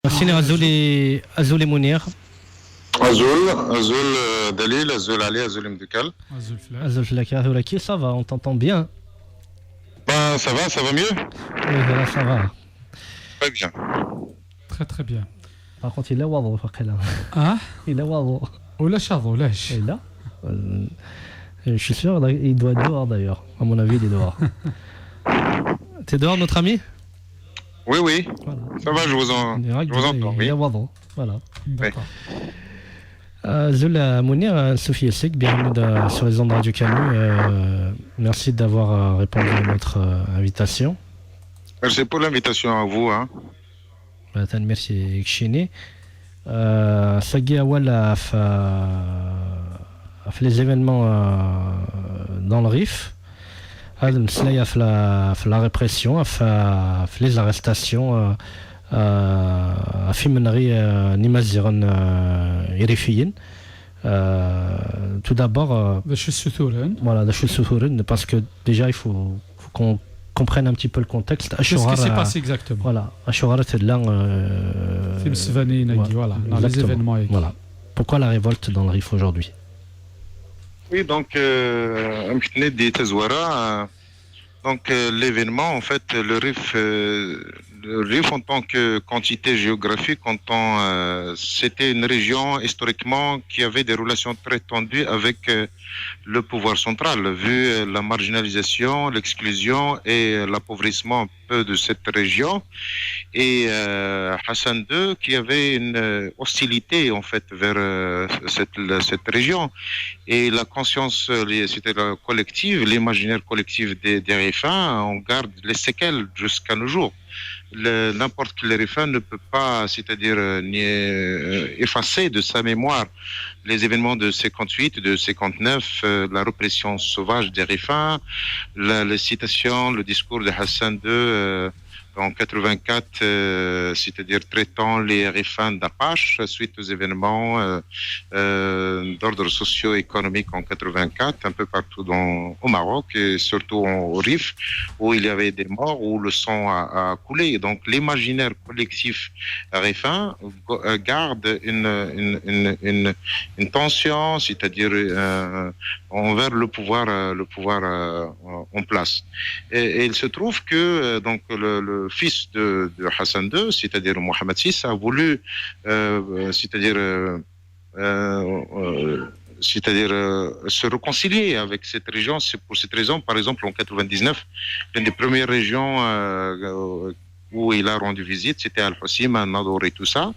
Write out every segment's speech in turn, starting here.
سيني Azouli Mounir. Azul, Dalil, Azul Ali, Azul Mdikal. Azoul Flak, Azoulaki, ça va, on t'entend bien. Ben, ça va mieux? Oui, là, ça va. Très bien. Très très bien. Par contre, il est wado, Fakela. Ah Il est wado. ولا شاطو ليش؟ Et là je suis sûr, il doit être dehors d'ailleurs. À mon avis, il est dehors. T'es dehors, notre ami? Oui. Voilà. Ça va, je vous entends. Il Oui. est wado. Voilà. D'accord. Azoul Mounir, Sophie Essek, bienvenue sur les ondes de Radio Canu. Merci d'avoir répondu à notre invitation. Merci pour l'invitation à vous. Hein. Merci, Kchini. Sagui Awal a fait les événements dans le Rif. Il a fait la répression, a fait les arrestations. A fait Nimaziran Irifiyin. Tout d'abord, voilà, parce que déjà il faut qu'on comprenne un petit peu le contexte. Qu'est-ce qui s'est passé exactement? Voilà, Ashura c'est là. Voilà, dans les événements. Voilà. Pourquoi la révolte dans le Rif aujourd'hui? Oui, donc, l'événement, en fait, le Rif en tant que quantité géographique, c'était une région historiquement qui avait des relations très tendues avec le pouvoir central, vu la marginalisation, l'exclusion et l'appauvrissement un peu de cette région. Et Hassan II qui avait une hostilité en fait vers cette région. Et la conscience, c'était la collective, l'imaginaire collectif des Rifains, on garde les séquelles jusqu'à nos jours. N'importe quel Rifin ne peut pas, c'est-à-dire effacer de sa mémoire les événements de 58, de 59, la répression sauvage des Rifins, la citation, le discours de Hassan II en 84, c'est-à-dire traitant les Rifins d'Apache suite aux événements d'ordre socio-économique en 84, un peu partout au Maroc et surtout au Rif, où il y avait des morts, où le sang a coulé. Donc l'imaginaire collectif Rifin garde une tension, c'est-à-dire envers le pouvoir en place. Et il se trouve que donc le fils de Hassan II, c'est-à-dire Mohamed VI, a voulu, se réconcilier avec cette région. C'est pour cette raison, par exemple, en 99, l'une des premières régions où il a rendu visite, c'était Al-Hussim, Nador et tout ça.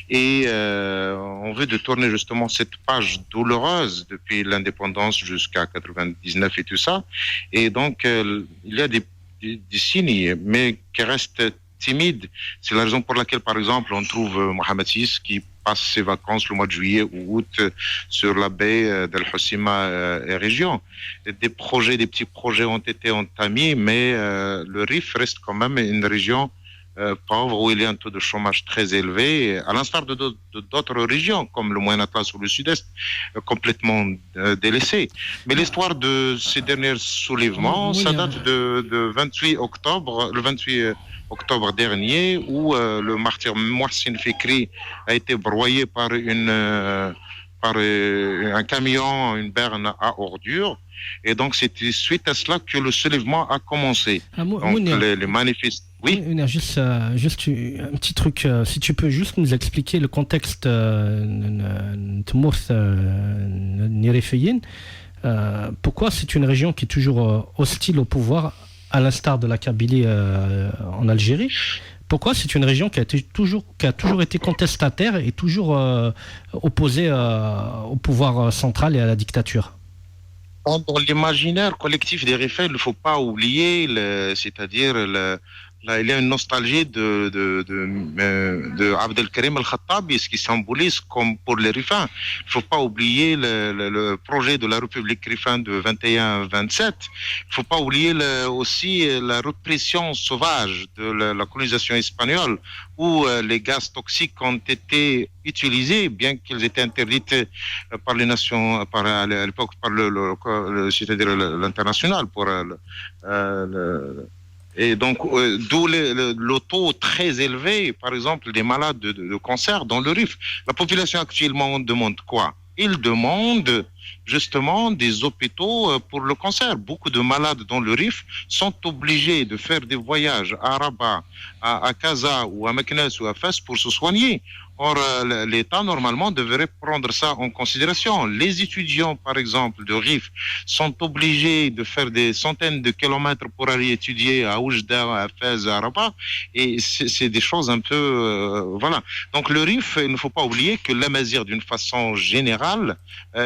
Et on veut détourner justement cette page douloureuse depuis l'indépendance jusqu'à 99 et tout ça. Et donc, il y a des signes, mais qui restent timides. C'est la raison pour laquelle, par exemple, on trouve Mohamed VI qui passe ses vacances le mois de juillet ou août sur la baie d'Al-Hoceima et région. Des petits projets ont été entamés, mais le Rif reste quand même une région pauvre où il y a un taux de chômage très élevé, à l'instar de d'autres régions comme le Moyen Atlas ou le Sud-Est, complètement délaissées. Mais l'histoire de ces derniers soulèvements, ça date de 28 octobre, le 28 octobre dernier, où le martyr Mohsin Fikri a été broyé par un camion, une berne à ordures. Et donc, c'était suite à cela que le soulèvement a commencé. Donc, les manifestants. Oui. Juste un petit truc. Si tu peux juste nous expliquer le contexte pourquoi c'est une région qui est toujours hostile au pouvoir, à l'instar de la Kabylie en Algérie. Pourquoi c'est une région qui a toujours été contestataire et toujours opposée au pouvoir central et à la dictature? Dans l'imaginaire collectif des Rifains, il ne faut pas oublier, c'est-à-dire il y a une nostalgie de Abdelkarim Al-Khattabi, ce qui symbolise comme pour les Rifains. Il ne faut pas oublier le projet de la République Rifin de 21-27. Il ne faut pas oublier aussi la répression sauvage de la colonisation espagnole, où les gaz toxiques ont été utilisés, bien qu'ils étaient interdits par les nations, à l'époque par c'est-à-dire l'international, pour Et donc, d'où le taux très élevé, par exemple, des malades de cancer dans le Rif. La population actuellement demande quoi? Ils demandent justement des hôpitaux pour le cancer. Beaucoup de malades dans le Rif sont obligés de faire des voyages à Rabat, à Casa ou à Meknès ou à Fès pour se soigner. Or, l'État, normalement, devrait prendre ça en considération. Les étudiants, par exemple, de Rif, sont obligés de faire des centaines de kilomètres pour aller étudier à Oujda, à Fès, à Rabat. Et c'est des choses un peu... voilà. Donc, le Rif, il ne faut pas oublier que l'Amazigh, d'une façon générale,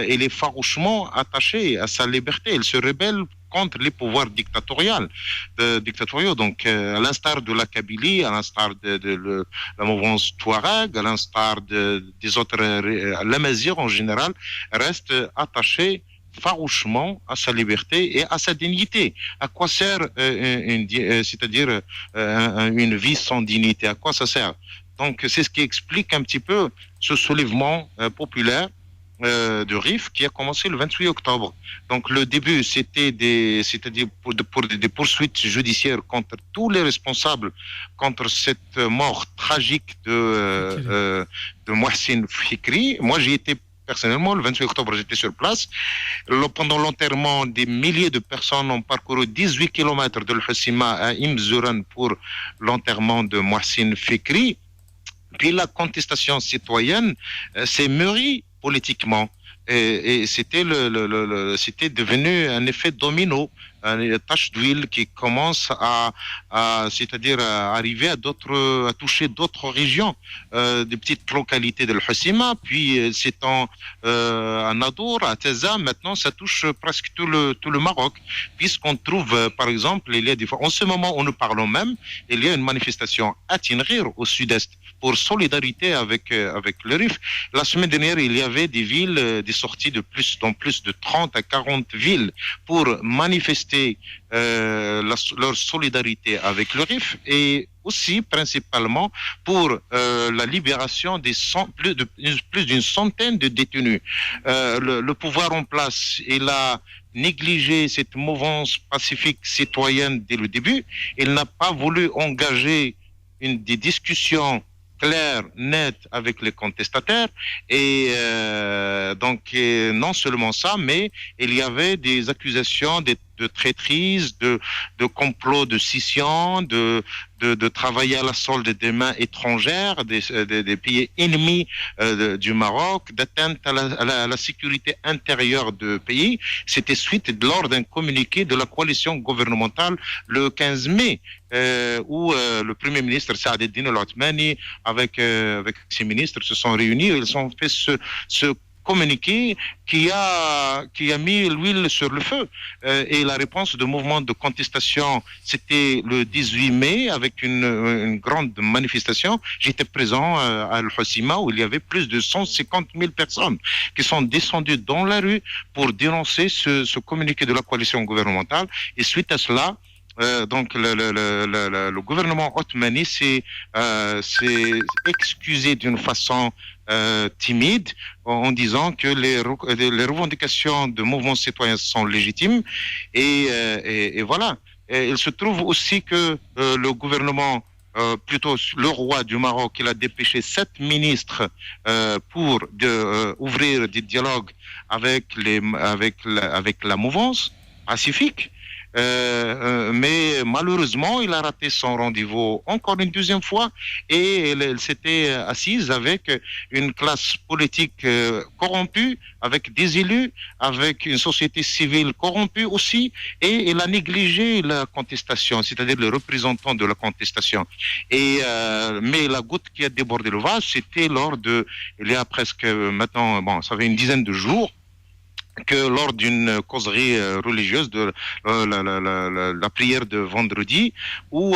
il est farouchement attaché à sa liberté. Il se rebelle contre les pouvoirs dictatoriaux. Donc, à l'instar de la Kabylie, à l'instar de la mouvance Touareg, à l'instar des autres, l'Amazigh en général reste attaché farouchement à sa liberté et à sa dignité. À quoi sert c'est-à-dire une vie sans dignité? À quoi ça sert? Donc, c'est ce qui explique un petit peu ce soulèvement populaire de Rif qui a commencé le 28 octobre. Donc le début, c'est-à-dire pour des poursuites judiciaires contre tous les responsables, contre cette mort tragique de Mohsin Fikri. Moi, j'y étais personnellement, le 28 octobre, j'étais sur place. Pendant l'enterrement, des milliers de personnes ont parcouru 18 kilomètres de l'Hossima à Imzouran pour l'enterrement de Mohsin Fikri. Puis la contestation citoyenne s'est mûrie politiquement. Et c'était c'était devenu un effet domino, une tache d'huile qui commence c'est-à-dire à arriver à toucher d'autres régions, des petites localités de l'Hossima, puis s'étant à Nadour, à Taza, maintenant ça touche presque tout le Maroc, puisqu'on trouve, par exemple, il y a en ce moment où nous parlons même, il y a une manifestation à Tinrir, au sud-est, pour solidarité avec le Rif. La semaine dernière, il y avait des villes, des sorties dans plus de 30 à 40 villes pour manifester leur solidarité avec le Rif et aussi principalement pour la libération plus d'une centaine de détenus. Le pouvoir en place, il a négligé cette mouvance pacifique citoyenne dès le début. Il n'a pas voulu engager des discussions clair, net avec les contestataires et donc non seulement ça, mais il y avait des accusations de traîtrise, de complot de scission, de travailler à la solde des mains étrangères, des pays ennemis du Maroc, d'atteinte à la sécurité intérieure du pays. C'était lors d'un communiqué de la coalition gouvernementale le 15 mai, où le Premier ministre Saad el-Din al-Othmani avec ses ministres se sont réunis. Ils ont fait ce communiqué qui a mis l'huile sur le feu. Et la réponse du mouvement de contestation, c'était le 18 mai avec une grande manifestation. J'étais présent à Al-Hossima où il y avait plus de 150 000 personnes qui sont descendues dans la rue pour dénoncer ce communiqué de la coalition gouvernementale. Et suite à cela, donc le gouvernement ottomani s'est excusé d'une façon timide en disant que les revendications de mouvements citoyens sont légitimes et voilà. Et il se trouve aussi que le gouvernement, plutôt le roi du Maroc, il a dépêché 7 ministres pour ouvrir des dialogues avec la mouvance pacifique. Mais malheureusement, il a raté son rendez-vous encore une deuxième fois et elle s'était assise avec une classe politique corrompue, avec des élus, avec une société civile corrompue aussi, et il a négligé la contestation, c'est-à-dire les représentants de la contestation. Mais la goutte qui a débordé le vase, c'était il y a presque maintenant, ça fait une dizaine de jours, que lors d'une causerie religieuse de la prière de vendredi, où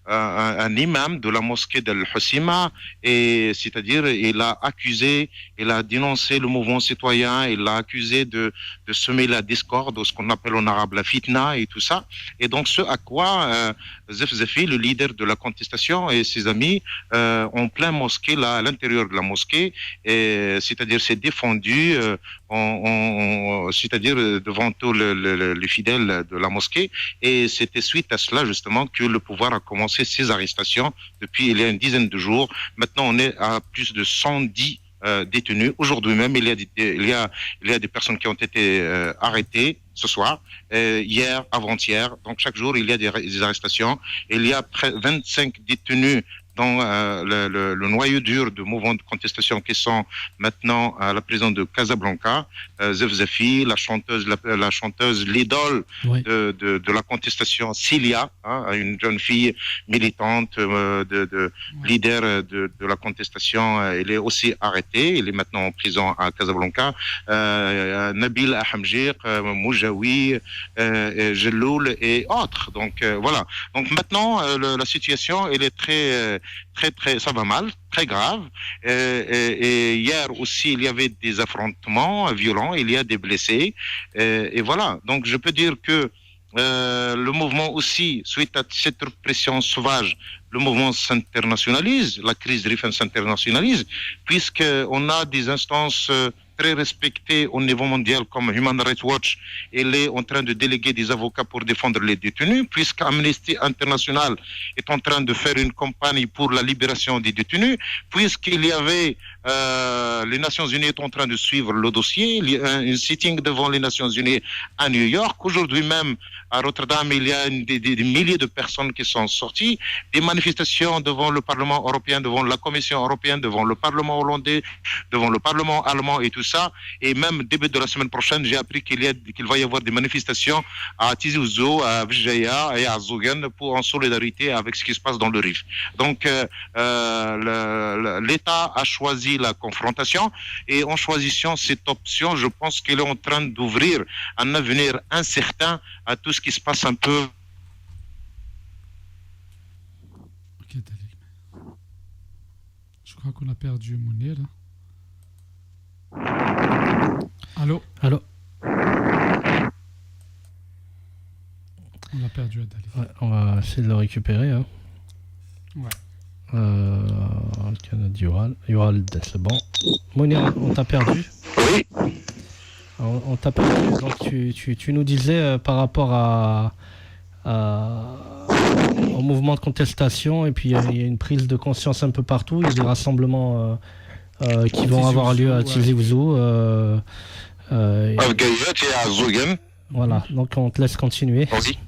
un imam de la mosquée d'Al-Hossima, c'est-à-dire il a dénoncé le mouvement citoyen, il l'a accusé de semer la discorde, ce qu'on appelle en arabe la fitna et tout ça. Et donc ce à quoi Zefzefi, le leader de la contestation, et ses amis, en plein mosquée, là, à l'intérieur de la mosquée, c'est-à-dire s'est défendu en c'est-à-dire devant tous les fidèles de la mosquée. Et c'était suite à cela, justement, que le pouvoir a commencé ses arrestations depuis il y a une dizaine de jours. Maintenant, on est à plus de 110 détenus. Aujourd'hui même, il y a des personnes qui ont été arrêtées ce soir, hier, avant-hier. Donc, chaque jour, il y a des arrestations. Il y a 25 détenus dans le noyau dur de mouvements de contestation qui sont maintenant à la prison de Casablanca. Zefzafi, la chanteuse, l'idole Oui. de la contestation, Cilia, une jeune fille militante, leader de la contestation. Elle est aussi arrêtée. Elle est maintenant en prison à Casablanca. Nabil Ahamjir, Moujaoui, Jelloul et autres. Donc voilà. Donc maintenant, la situation, elle est très, ça va mal, très grave. Et hier aussi, il y avait des affrontements violents, il y a des blessés. Et voilà. Donc je peux dire que le mouvement aussi, suite à cette répression sauvage, le mouvement s'internationalise, la crise RIF s'internationalise, puisqu'on a des instances très respectée au niveau mondial comme Human Rights Watch. Elle est en train de déléguer des avocats pour défendre les détenus, puisque Amnesty International est en train de faire une campagne pour la libération des détenus, puisqu'il y avait les Nations Unies est en train de suivre le dossier, il y a un sitting devant les Nations Unies à New York. Aujourd'hui même, à Rotterdam, il y a des milliers de personnes qui sont sorties, des manifestations devant le Parlement européen, devant la Commission européenne, devant le Parlement hollandais, devant le Parlement allemand et tout ça. Et même début de la semaine prochaine, j'ai appris qu'il va y avoir des manifestations à Tizi Ouzou, à Vijaya et à Zougan en solidarité avec ce qui se passe dans le Rif. Donc, l'État a choisi la confrontation et en choisissant cette option, je pense qu'il est en train d'ouvrir un avenir incertain à tout ce qui se passe un peu. Ok, Dalim. Je crois qu'on a perdu Mounir. Allô? Allô? On a perdu Dalim. Ouais, on va essayer de le récupérer. Hein. Ouais. Yoral, c'est bon. Mounir, on t'a perdu. Oui. On t'a perdu. Donc tu nous disais par rapport au mouvement de contestation, et puis il y a une prise de conscience un peu partout. Il y a des rassemblements qui vont avoir lieu à Tizi Ouzou. Voilà, donc on te laisse continuer. Oui.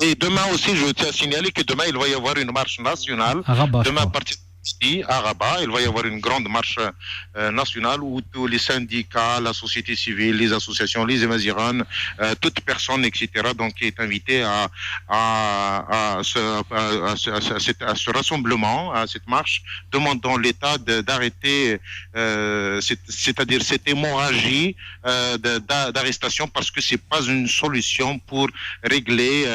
Et demain aussi, je tiens à signaler que demain, il va y avoir une marche nationale. À Rabat, demain, à partir ici, à Rabat, il va y avoir une grande marche nationale où tous les syndicats, la société civile, les associations, les émazirans, toute personne, etc., donc, est invitée à ce rassemblement, à cette marche, demandant l'État d'arrêter, c'est-à-dire cette hémorragie d'arrestation, parce que c'est pas une solution pour régler,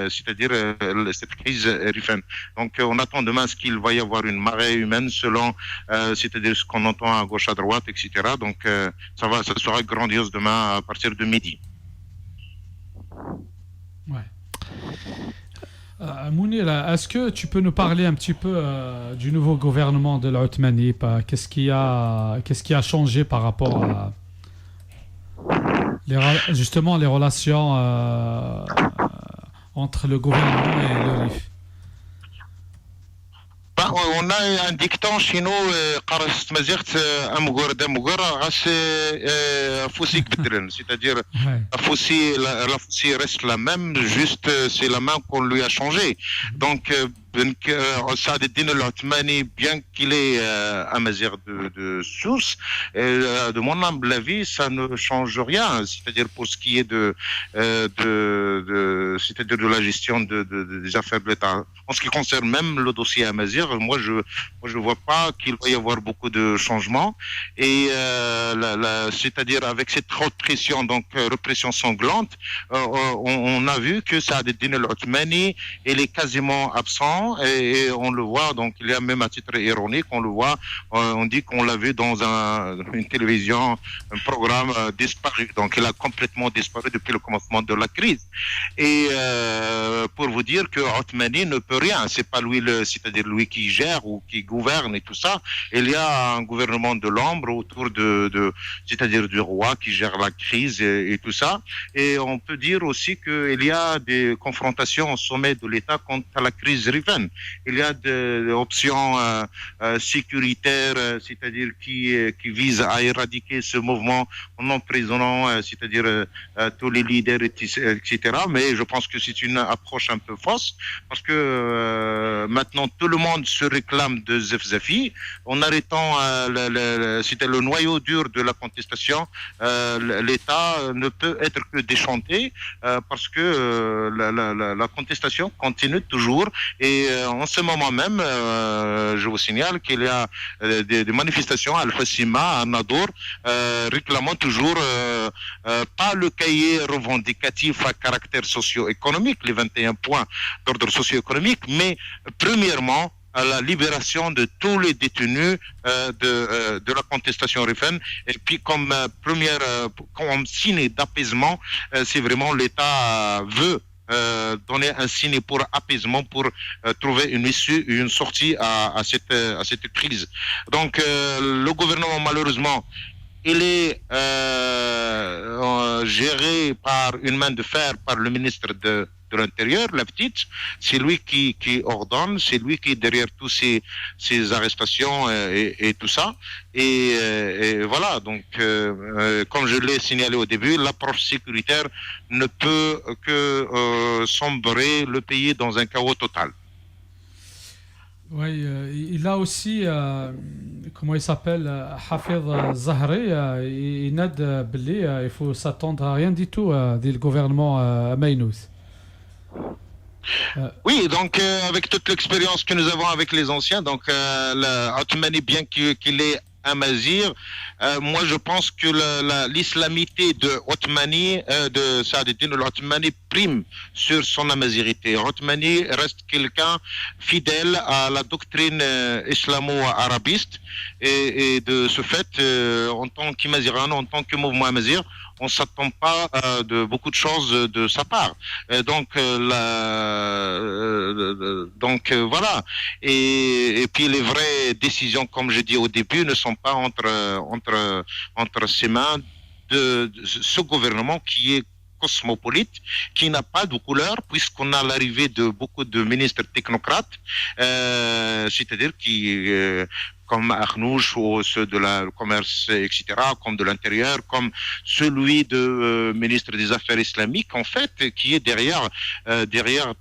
c'est-à-dire cette crise RIFN. Donc, on attend demain ce qu'il va y avoir une marée humaine selon, c'est-à-dire ce qu'on entend à gauche, à droite, etc. Donc, ça sera grandiose demain à partir de midi. Ouais. Mounir, est-ce que tu peux nous parler un petit peu du nouveau gouvernement de l'Othmani? Qu'est-ce qui a changé par rapport à justement les relations entre le gouvernement et le RIF? On a un dicton chez nous, c'est-à-dire la faucille reste la même, juste c'est la main qu'on lui a changée. Donc, Saad el-Din al-Othmani, bien qu'il est amazigh de source, de mon humble avis, ça ne change rien. C'est-à-dire pour ce qui est c'est-à-dire de la gestion des affaires de l'État. En ce qui concerne même le dossier amazigh, moi je vois pas qu'il va y avoir beaucoup de changements. Et c'est-à-dire avec cette répression, donc répression sanglante, on a vu que Saad el-Din al-Othmani, il est quasiment absent. temps, et on le voit, donc il y a même à titre ironique, on le voit, on dit qu'on l'a vu dans une télévision, un programme disparu, donc il a complètement disparu depuis le commencement de la crise. Et pour vous dire que Othmani ne peut rien, c'est pas lui, c'est-à-dire lui qui gère ou qui gouverne et tout ça. Il y a un gouvernement de l'ombre autour c'est-à-dire du roi qui gère la crise et tout ça. Et on peut dire aussi qu'il y a des confrontations au sommet de l'État quant à la crise rivaine. Il y a des options sécuritaires, c'est-à-dire qui visent à éradiquer ce mouvement en emprisonnant, c'est-à-dire tous les leaders, etc. Mais je pense que c'est une approche un peu fausse parce que maintenant tout le monde se réclame de Zefzafi en arrêtant c'était le noyau dur de la contestation. L'État ne peut être que déchanté parce que la contestation continue toujours et en ce moment même je vous signale qu'il y a des manifestations à Al-Fassima, à Nadour, réclamant toujours pas le cahier revendicatif à caractère socio-économique, les 21 points d'ordre socio-économique, mais premièrement à la libération de tous les détenus de la contestation rifaine. Et puis comme comme signe d'apaisement, c'est vraiment l'État veut donner un signe pour apaisement, pour trouver une issue, une sortie à cette crise. Donc le gouvernement, malheureusement, il est géré par une main de fer par le ministre de l'Intérieur, la petite. C'est lui qui ordonne, c'est lui qui est derrière tous ces arrestations et tout ça. Et voilà, donc comme je l'ai signalé au début, l'approche sécuritaire ne peut que sombrer le pays dans un chaos total. Oui, il a aussi, comment il s'appelle, Hafez Zahri, il n'a il faut s'attendre à rien du tout, dit le gouvernement Maïnous. Oui, donc avec toute l'expérience que nous avons avec les anciens, donc Othmani, bien qu'il est Amazir, moi je pense que l'islamité de Othmani, de Saad-Eddin al-Othmani, prime sur son amazirité. Othmani reste quelqu'un fidèle à la doctrine islamo-arabiste et de ce fait, en tant qu'Imaziran, en tant que mouvement Amazir, on ne s'attend pas de beaucoup de choses de sa part. Donc voilà. Et puis les vraies décisions, comme je dis au début, ne sont pas entre ses mains de ce gouvernement qui est cosmopolite, qui n'a pas de couleur, puisqu'on a l'arrivée de beaucoup de ministres technocrates, c'est-à-dire qui comme Arnouch ou ceux de la commerce, etc., comme de l'intérieur, comme celui de ministre des Affaires islamiques, en fait, qui est derrière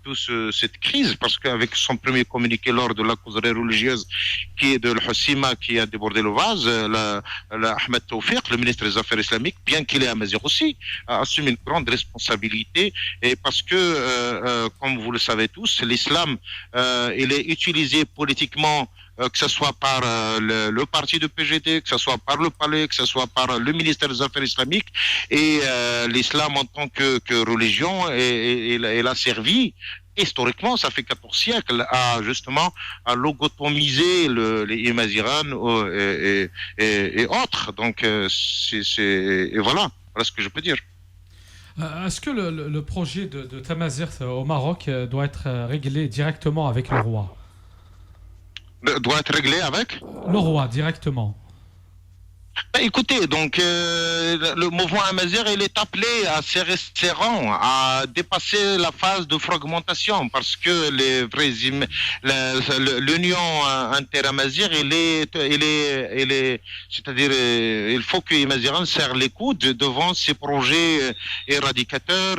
toute cette crise, parce qu'avec son premier communiqué lors de la causerie religieuse, qui est de l'Hussima, qui a débordé le vase, Ahmed Tawfiq, le ministre des Affaires islamiques, bien qu'il ait à Mazir aussi, a assumé une grande responsabilité, et parce que, comme vous le savez tous, l'islam, il est utilisé politiquement, que ce soit par le parti de PGT, que ce soit par le palais, que ce soit par le ministère des Affaires islamiques, et l'islam en tant que religion, elle a servi historiquement, ça fait 14 siècles, justement à logotomiser les Imazirans et autres. Donc et voilà ce que je peux dire. Est-ce que le projet de Tamazir au Maroc doit être réglé directement avec le roi? Doit être réglé avec le roi directement. Écoutez, donc le mouvement Amazir, il est appelé à serrer ses rangs, à dépasser la phase de fragmentation, parce que l'union inter-Amazir, c'est-à-dire, il faut que Amaziran serre les coudes devant ces projets éradicateurs,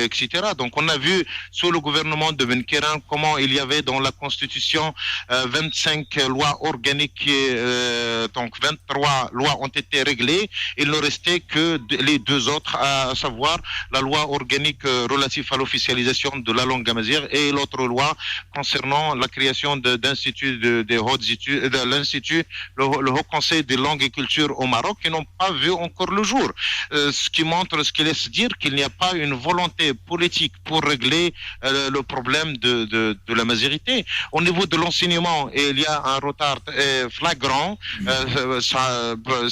etc. Donc, on a vu sous le gouvernement de Ben Kéran comment il y avait dans la Constitution 25 lois organiques, donc 23 lois été réglés. Il ne restait que les deux autres, à savoir la loi organique relative à l'officialisation de la langue amazigh et l'autre loi concernant la création d'instituts des hautes études, de l'institut, le Haut Conseil des langues et cultures au Maroc, qui n'ont pas vu encore le jour. Ce qui laisse dire qu'il n'y a pas une volonté politique pour régler le problème de la mazirité. Au niveau de l'enseignement, il y a un retard flagrant,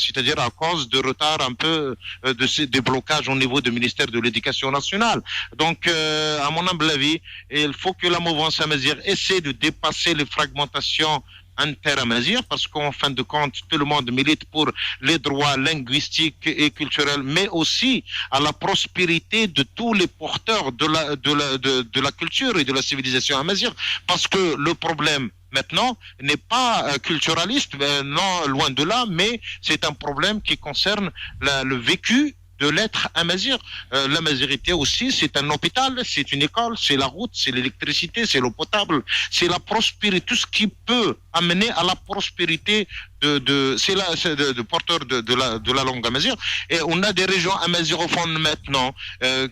c'est-à-dire à cause de retard un peu des blocages au niveau du ministère de l'Éducation nationale. Donc, à mon humble avis, il faut que la mouvance amazigh essaie de dépasser les fragmentations inter-amazigh, parce qu'en fin de compte, tout le monde milite pour les droits linguistiques et culturels, mais aussi à la prospérité de tous les porteurs de la culture et de la civilisation amazigh, parce que le problème maintenant n'est pas culturaliste, non, loin de là, mais c'est un problème qui concerne le vécu de l'être amazigh. La mazirité aussi, c'est un hôpital, c'est une école, c'est la route, c'est l'électricité, c'est l'eau potable, c'est la prospérité, tout ce qui peut amener à la prospérité de porteurs de la langue amazigh. Et on a des régions amazigophones maintenant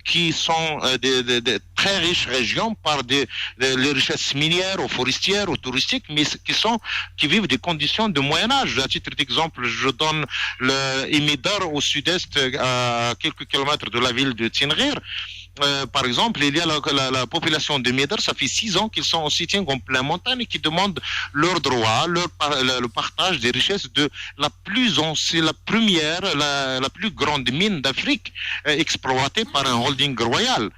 qui sont des très riches régions par les richesses minières ou forestières ou touristiques, mais qui vivent des conditions de Moyen-Âge. À titre d'exemple, je donne le Imidar au sud-est, à quelques kilomètres de la ville de Tinrir. Par exemple, il y a la population de Médar, ça fait 6 ans qu'ils sont en sitting en pleine montagne et qui demandent leurs droits, le partage des richesses de c'est la première, la plus grande mine d'Afrique exploitée par un holding royal.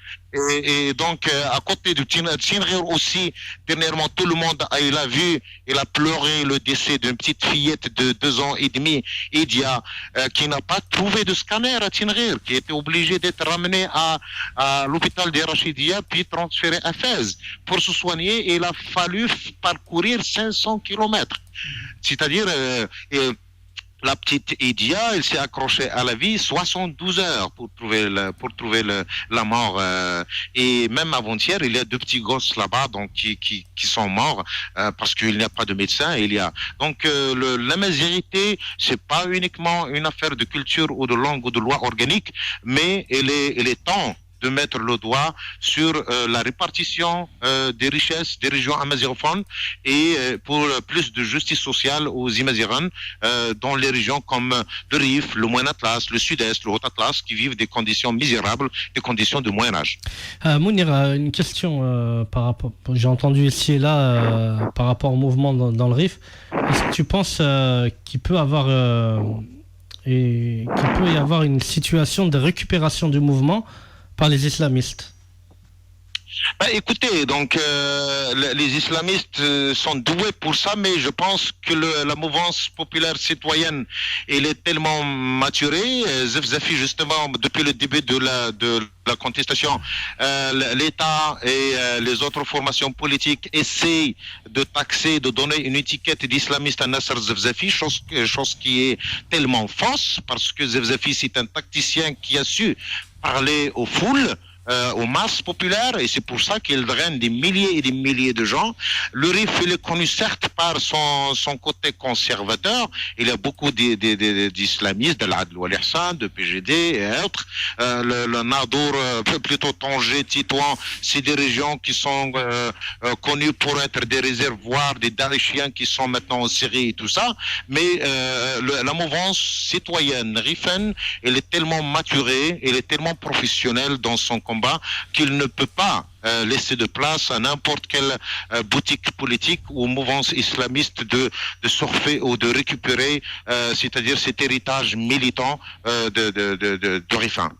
Et donc, à côté de Tinrir aussi, dernièrement, tout le monde a vu, il a pleuré le décès d'une petite fillette de 2 ans et demi, Idia, qui n'a pas trouvé de scanner à Tinrir, qui était obligée d'être ramenée à l'hôpital des Rachidia, puis transférée à Fès. Pour se soigner, il a fallu parcourir 500 kilomètres. C'est-à-dire, la petite Idia, elle s'est accrochée à la vie 72 heures pour trouver la mort. Et même avant-hier, il y a 2 petits gosses là-bas donc qui sont morts parce qu'il n'y a pas de médecin. Donc la mazirité, c'est pas uniquement une affaire de culture ou de langue ou de loi organique, mais il est temps de mettre le doigt sur la répartition des richesses des régions amazigophones et pour plus de justice sociale aux Imazighanes dans les régions comme le Rif, le Moyen Atlas, le Sud-Est, le Haut Atlas, qui vivent des conditions misérables, des conditions de Moyen Âge. Mounir, une question par rapport, j'ai entendu ici et là par rapport au mouvement dans le Rif. Est-ce que tu penses qu'il peut y avoir une situation de récupération du mouvement par les islamistes? Écoutez, donc les islamistes sont doués pour ça, mais je pense que la mouvance populaire citoyenne, elle est tellement maturée. Zefzafi, justement, depuis le début de la contestation, l'État et les autres formations politiques essayent de taxer, de donner une étiquette d'islamiste à Nasser Zefzafi, chose qui est tellement fausse, parce que Zefzafi, c'est un tacticien qui a su parler aux foules, aux masses populaires, et c'est pour ça qu'il draine des milliers et des milliers de gens. Le Rif, il est connu certes par son côté conservateur. Il y a beaucoup d'islamistes, de l'Adl wal Ihsan, de PGD et autres. Le Nadour, plutôt Tanger, Titouan, c'est des régions qui sont connues pour être des réservoirs des Daechiens qui sont maintenant en Syrie et tout ça. Mais la mouvance citoyenne rifaine, elle est tellement maturée, elle est tellement professionnelle dans son combat qu'il ne peut pas laisser de place à n'importe quelle boutique politique ou mouvance islamiste de surfer ou de récupérer, c'est-à-dire cet héritage militant de Rifin.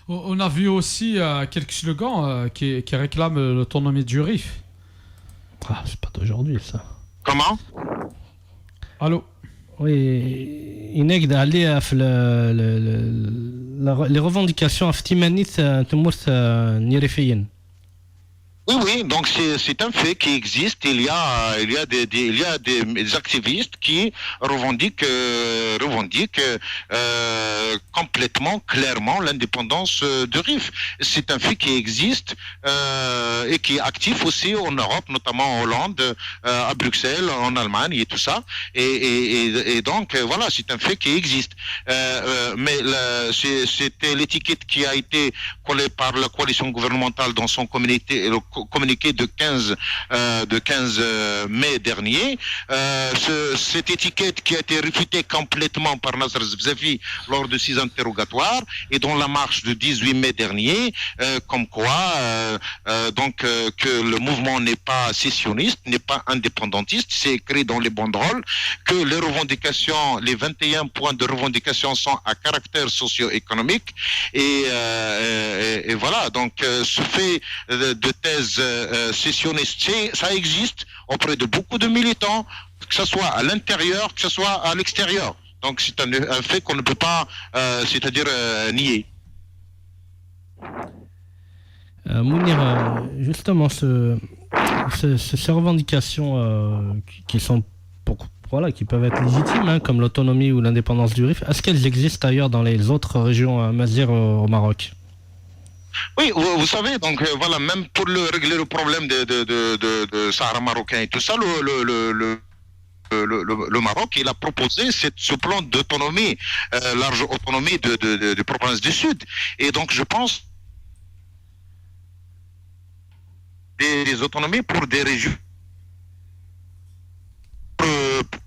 On a vu aussi quelques slogans qui réclament l'autonomie du Rif. Ah, c'est pas d'aujourd'hui ça. Comment? Allô? Oui, ينقد عليها في les revendications افتيمانيت تموت نيريفيين. Oui, donc c'est un fait qui existe. Il y a des activistes qui revendiquent complètement, clairement l'indépendance de RIF. C'est un fait qui existe et qui est actif aussi en Europe, notamment en Hollande, à Bruxelles, en Allemagne et tout ça. Et donc voilà, c'est un fait qui existe. Mais c'était l'étiquette qui a été collée par la coalition gouvernementale dans son communiqué de 15 mai dernier. Cette étiquette qui a été réfutée complètement par Nasser Zebzafi lors de ses interrogatoires et dans la marche du 18 mai dernier, comme quoi que le mouvement n'est pas sécessionniste, n'est pas indépendantiste, c'est écrit dans les banderoles, que les 21 points de revendication sont à caractère socio-économique et voilà, donc ce fait de thèse sécessionniste, ça existe auprès de beaucoup de militants, que ce soit à l'intérieur, que ce soit à l'extérieur. Donc c'est un fait qu'on ne peut pas, nier. Mounir, justement, ces revendications qui sont qui peuvent être légitimes, hein, comme l'autonomie ou l'indépendance du RIF, est-ce qu'elles existent ailleurs dans les autres régions mazires au Maroc? Oui, vous savez, donc voilà, même pour régler le problème de Sahara marocain et tout ça, le Maroc, il a proposé ce plan d'autonomie, large autonomie de province du Sud. Et donc, je pense des autonomies pour des régions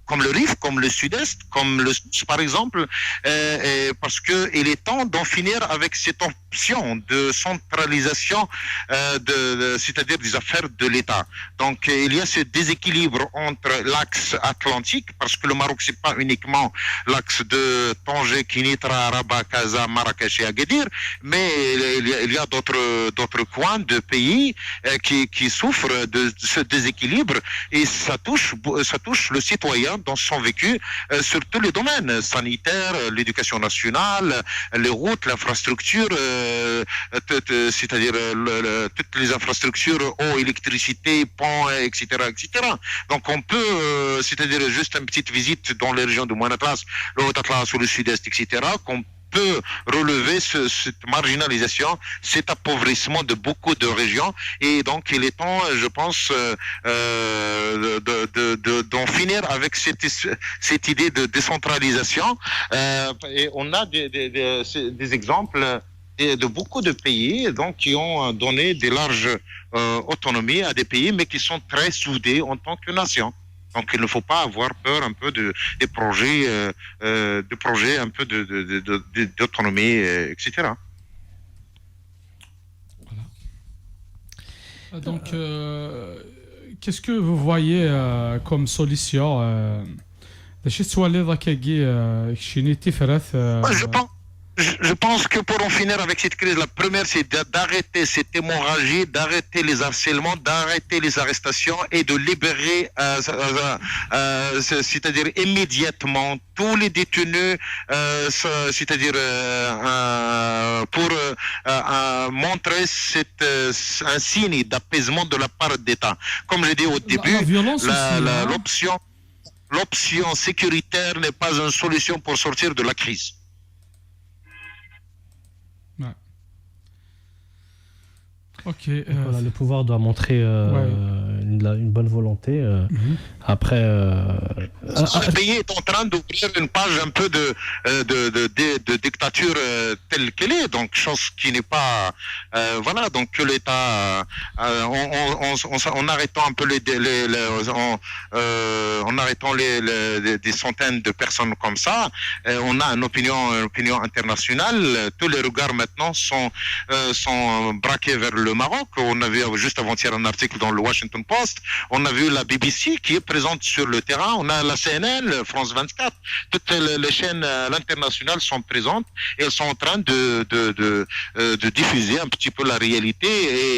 comme le Rif, comme le Sud-Est, comme le Sud, par exemple, parce qu'il est temps d'en finir avec cette option de centralisation, c'est-à-dire des affaires de l'État. Donc, il y a ce déséquilibre entre l'axe atlantique, parce que le Maroc, c'est pas uniquement l'axe de Tanger, Kinitra, Rabat, Casa, Marrakech et Agadir, mais il y a d'autres coins de pays qui souffrent de ce déséquilibre, et ça touche le citoyen dans son vécu sur tous les domaines sanitaires, l'éducation nationale, les routes, l'infrastructure, c'est-à-dire toutes les infrastructures, eau, électricité, ponts, etc., etc. Donc on peut, c'est-à-dire juste une petite visite dans les régions du Moyen Atlas, le Haut Atlas ou le Sud-Est, etc., qu'on peut relever cette marginalisation, cet appauvrissement de beaucoup de régions. Et donc, il est temps, je pense, d'en finir avec cette idée de décentralisation. Et on a des exemples de beaucoup de pays donc, qui ont donné des larges autonomies à des pays, mais qui sont très soudés en tant que nation. Donc, il ne faut pas avoir peur un peu des projets, un peu d'autonomie, etc. Voilà. Donc, qu'est-ce que vous voyez comme solution Je pense que pour en finir avec cette crise, la première, c'est d'arrêter cette hémorragie, d'arrêter les harcèlements, d'arrêter les arrestations et de libérer, c'est-à-dire immédiatement, tous les détenus, c'est-à-dire pour montrer un signe d'apaisement de la part d'État. Comme j'ai dit au début, l'option sécuritaire n'est pas une solution pour sortir de la crise. Okay, voilà, le pouvoir doit montrer une bonne volonté. Après, ce pays est en train d'ouvrir une page un peu de dictature telle qu'elle est, donc chose qui n'est pas, voilà, donc que l'État, en arrêtant un peu en arrêtant des centaines de personnes comme ça, on a une opinion internationale. Tous les regards maintenant sont braqués vers le Maroc. On a vu juste avant-hier un article dans le Washington Post. On a vu la BBC qui est présente sur le terrain. On a la CNN, France 24. Toutes les chaînes à l'international sont présentes et elles sont en train de diffuser un petit peu la réalité.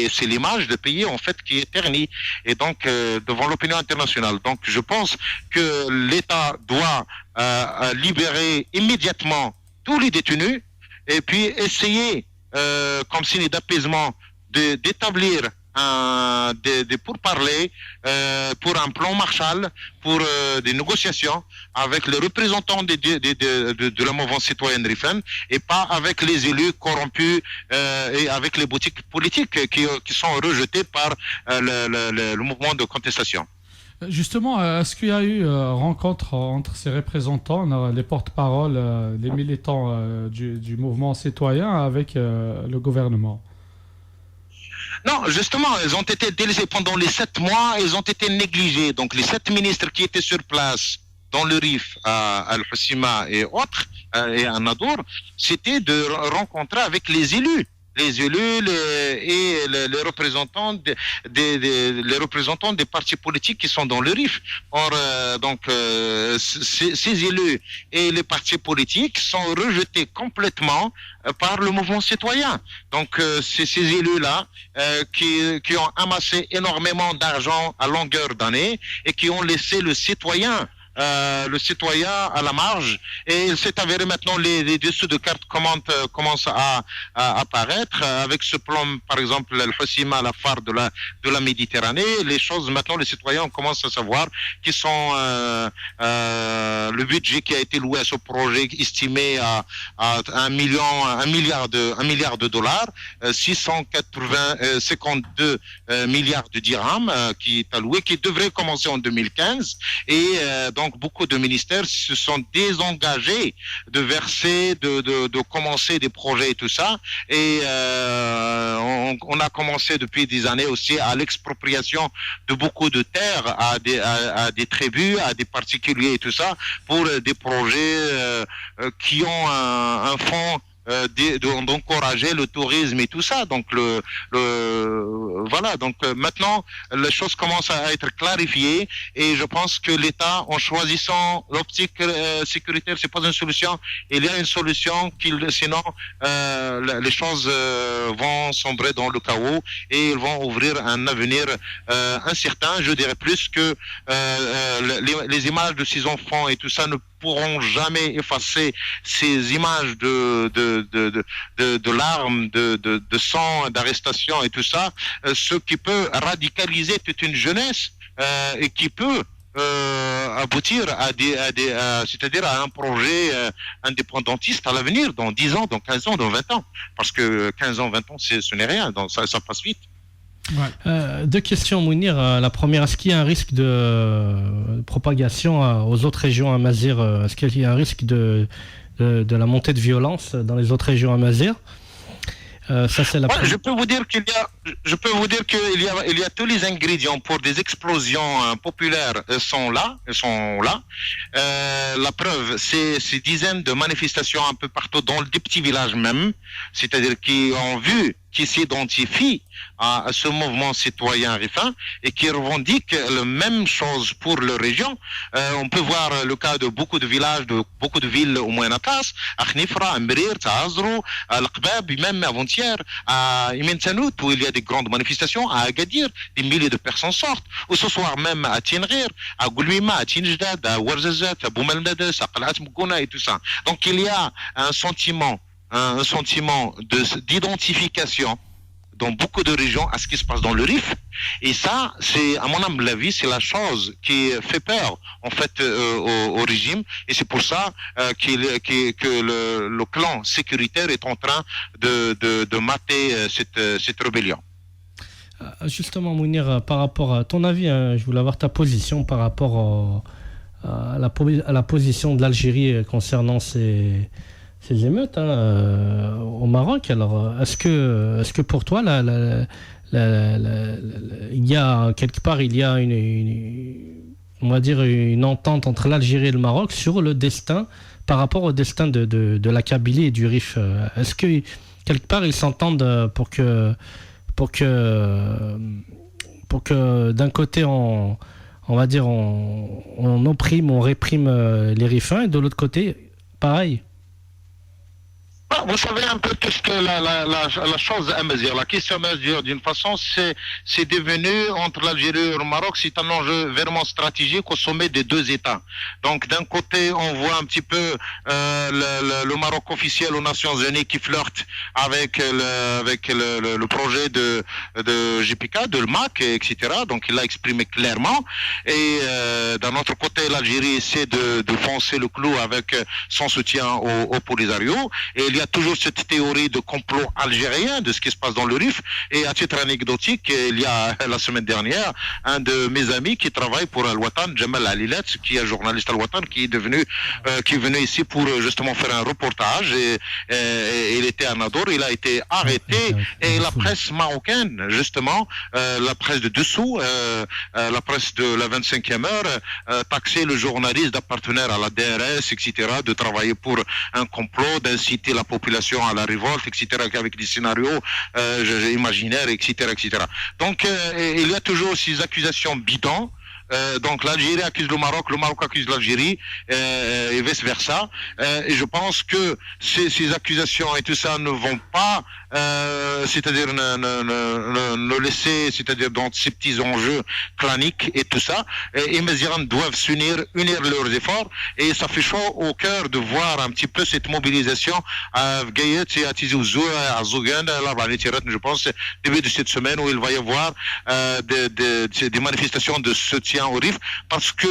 Et c'est l'image de pays en fait qui est ternie. Et donc devant l'opinion internationale. Donc je pense que l'État doit libérer immédiatement tous les détenus et puis essayer comme signe d'apaisement d'établir des pourparlers pour un plan Marshall, pour des négociations avec les représentants de la mouvance citoyenne RIFEN et pas avec les élus corrompus et avec les boutiques politiques qui sont rejetées par le mouvement de contestation. Justement, est-ce qu'il y a eu rencontre entre ces représentants, les porte-paroles, les militants du mouvement citoyen avec le gouvernement? Non, justement, ils ont été délaissés pendant les 7 mois, ils ont été négligés. Donc les 7 ministres qui étaient sur place dans le RIF, à Al-Hossima et autres, et à Nadour, c'était de rencontrer avec les élus. Les élus les représentants les représentants des partis politiques qui sont dans le RIF. Or, ces élus et les partis politiques sont rejetés complètement par le mouvement citoyen. Donc, c'est ces élus-là qui ont amassé énormément d'argent à longueur d'année et qui ont laissé le citoyen à la marge, et il s'est avéré maintenant les dessous de cartes commencent à apparaître avec ce plan, par exemple Al-Hossima, la phare de la Méditerranée. Les choses maintenant, les citoyens commencent à savoir qu'ils sont le budget qui a été loué à ce projet estimé à 1 milliard de dollars, 652 milliards de dirhams qui est alloué, qui devrait commencer en 2015, et donc beaucoup de ministères se sont désengagés de verser, de commencer des projets et tout ça. Et on a commencé depuis des années aussi à l'expropriation de beaucoup de terres à des tribus, à des particuliers et tout ça, pour des projets qui ont un fond d'encourager le tourisme et tout ça. Donc voilà. Donc maintenant les choses commencent à être clarifiées, et je pense que l'État, en choisissant l'optique sécuritaire, c'est pas une solution. Il y a une solution sinon les choses vont sombrer dans le chaos et ils vont ouvrir un avenir incertain. Je dirais plus que les images de ces enfants et tout ça ne pourront jamais effacer ces images de larmes, de sang, d'arrestation et tout ça, ce qui peut radicaliser toute une jeunesse et qui peut aboutir c'est-à-dire à un projet indépendantiste à l'avenir, dans 10 ans, dans 15 ans, dans 20 ans. Parce que 15 ans, 20 ans, ce n'est rien, donc ça passe vite. Ouais. Deux questions, Mounir. La première, est-ce qu'il y a un risque de propagation aux autres régions Amazigh? Est-ce qu'il y a un risque de la montée de violence dans les autres régions Amazigh? Ça, c'est la je peux vous dire qu'il y a tous les ingrédients pour des explosions populaires sont là. La preuve, c'est ces dizaines de manifestations un peu partout dans des petits villages même, c'est-à-dire qui ont vu, qui s'identifient à ce mouvement citoyen RIFEN et qui revendiquent la même chose pour leur région. On peut voir le cas de beaucoup de villages, de beaucoup de villes au Moyen Atlas, à Khnifra, à Mrir, à Azrou, à Al-Qbab, même avant-hier, à Imen Tanout, où il y a des grandes manifestations, à Agadir, des milliers de personnes sortent, ou ce soir même à Tinrir, à Goulouima, à Tinjdad, à Ouarzazat, à Boumelnades, à Qalat Mgouna et tout ça. Donc il y a un sentiment d'identification dans beaucoup de régions à ce qui se passe dans le RIF, et ça, c'est, à mon humble avis, c'est la chose qui fait peur en fait au régime, et c'est pour ça que le clan sécuritaire est en train de mater cette rébellion. Justement, Mounir, par rapport à ton avis, je voulais avoir ta position par rapport à la position de l'Algérie concernant ces émeutes au Maroc. Alors, est-ce que pour toi, il y a quelque part on va dire une entente entre l'Algérie et le Maroc sur le destin, par rapport au destin de la Kabylie et du Rif? Est-ce que quelque part ils s'entendent pour que d'un côté on va dire on opprime, on réprime les Rifins, et de l'autre côté pareil? vous savez un peu tout ce que la chose à mesure, la question à mesure d'une façon, c'est devenu entre l'Algérie et le Maroc, c'est un enjeu vraiment stratégique au sommet des deux États. Donc d'un côté, on voit un petit peu le Maroc officiel aux Nations Unies qui flirte avec le projet de JPK, de l'MAC, etc. Donc il l'a exprimé clairement. Et d'un autre côté, l'Algérie essaie de foncer le clou avec son soutien au Polisario. Et il y a toujours cette théorie de complot algérien de ce qui se passe dans le Rif. Et à titre anecdotique, il y a la semaine dernière un de mes amis qui travaille pour Al-Watan, Jamal Alilet, qui est journaliste Al-Watan, qui est venu ici pour justement faire un reportage. Et il était à Nador, il a été arrêté. Et la presse marocaine, justement, la presse de dessous, la presse de la 25e heure, taxait le journaliste d'appartenir à la DRS, etc., de travailler pour un complot, d'inciter la population à la révolte, etc., avec des scénarios imaginaires, etc., etc. Donc, il y a toujours ces accusations bidons. Donc l'Algérie accuse le Maroc accuse l'Algérie, et vice versa. Et je pense que ces accusations et tout ça ne vont pas, c'est-à-dire ne laisser, c'est-à-dire dans ces petits enjeux claniques et tout ça. Et les Iraniens doivent unir leurs efforts. Et ça fait chaud au cœur de voir un petit peu cette mobilisation à Gayet et à Tizi Ouzou, à Zougan, je pense, début de cette semaine où il va y avoir des manifestations de soutien au Rif, parce que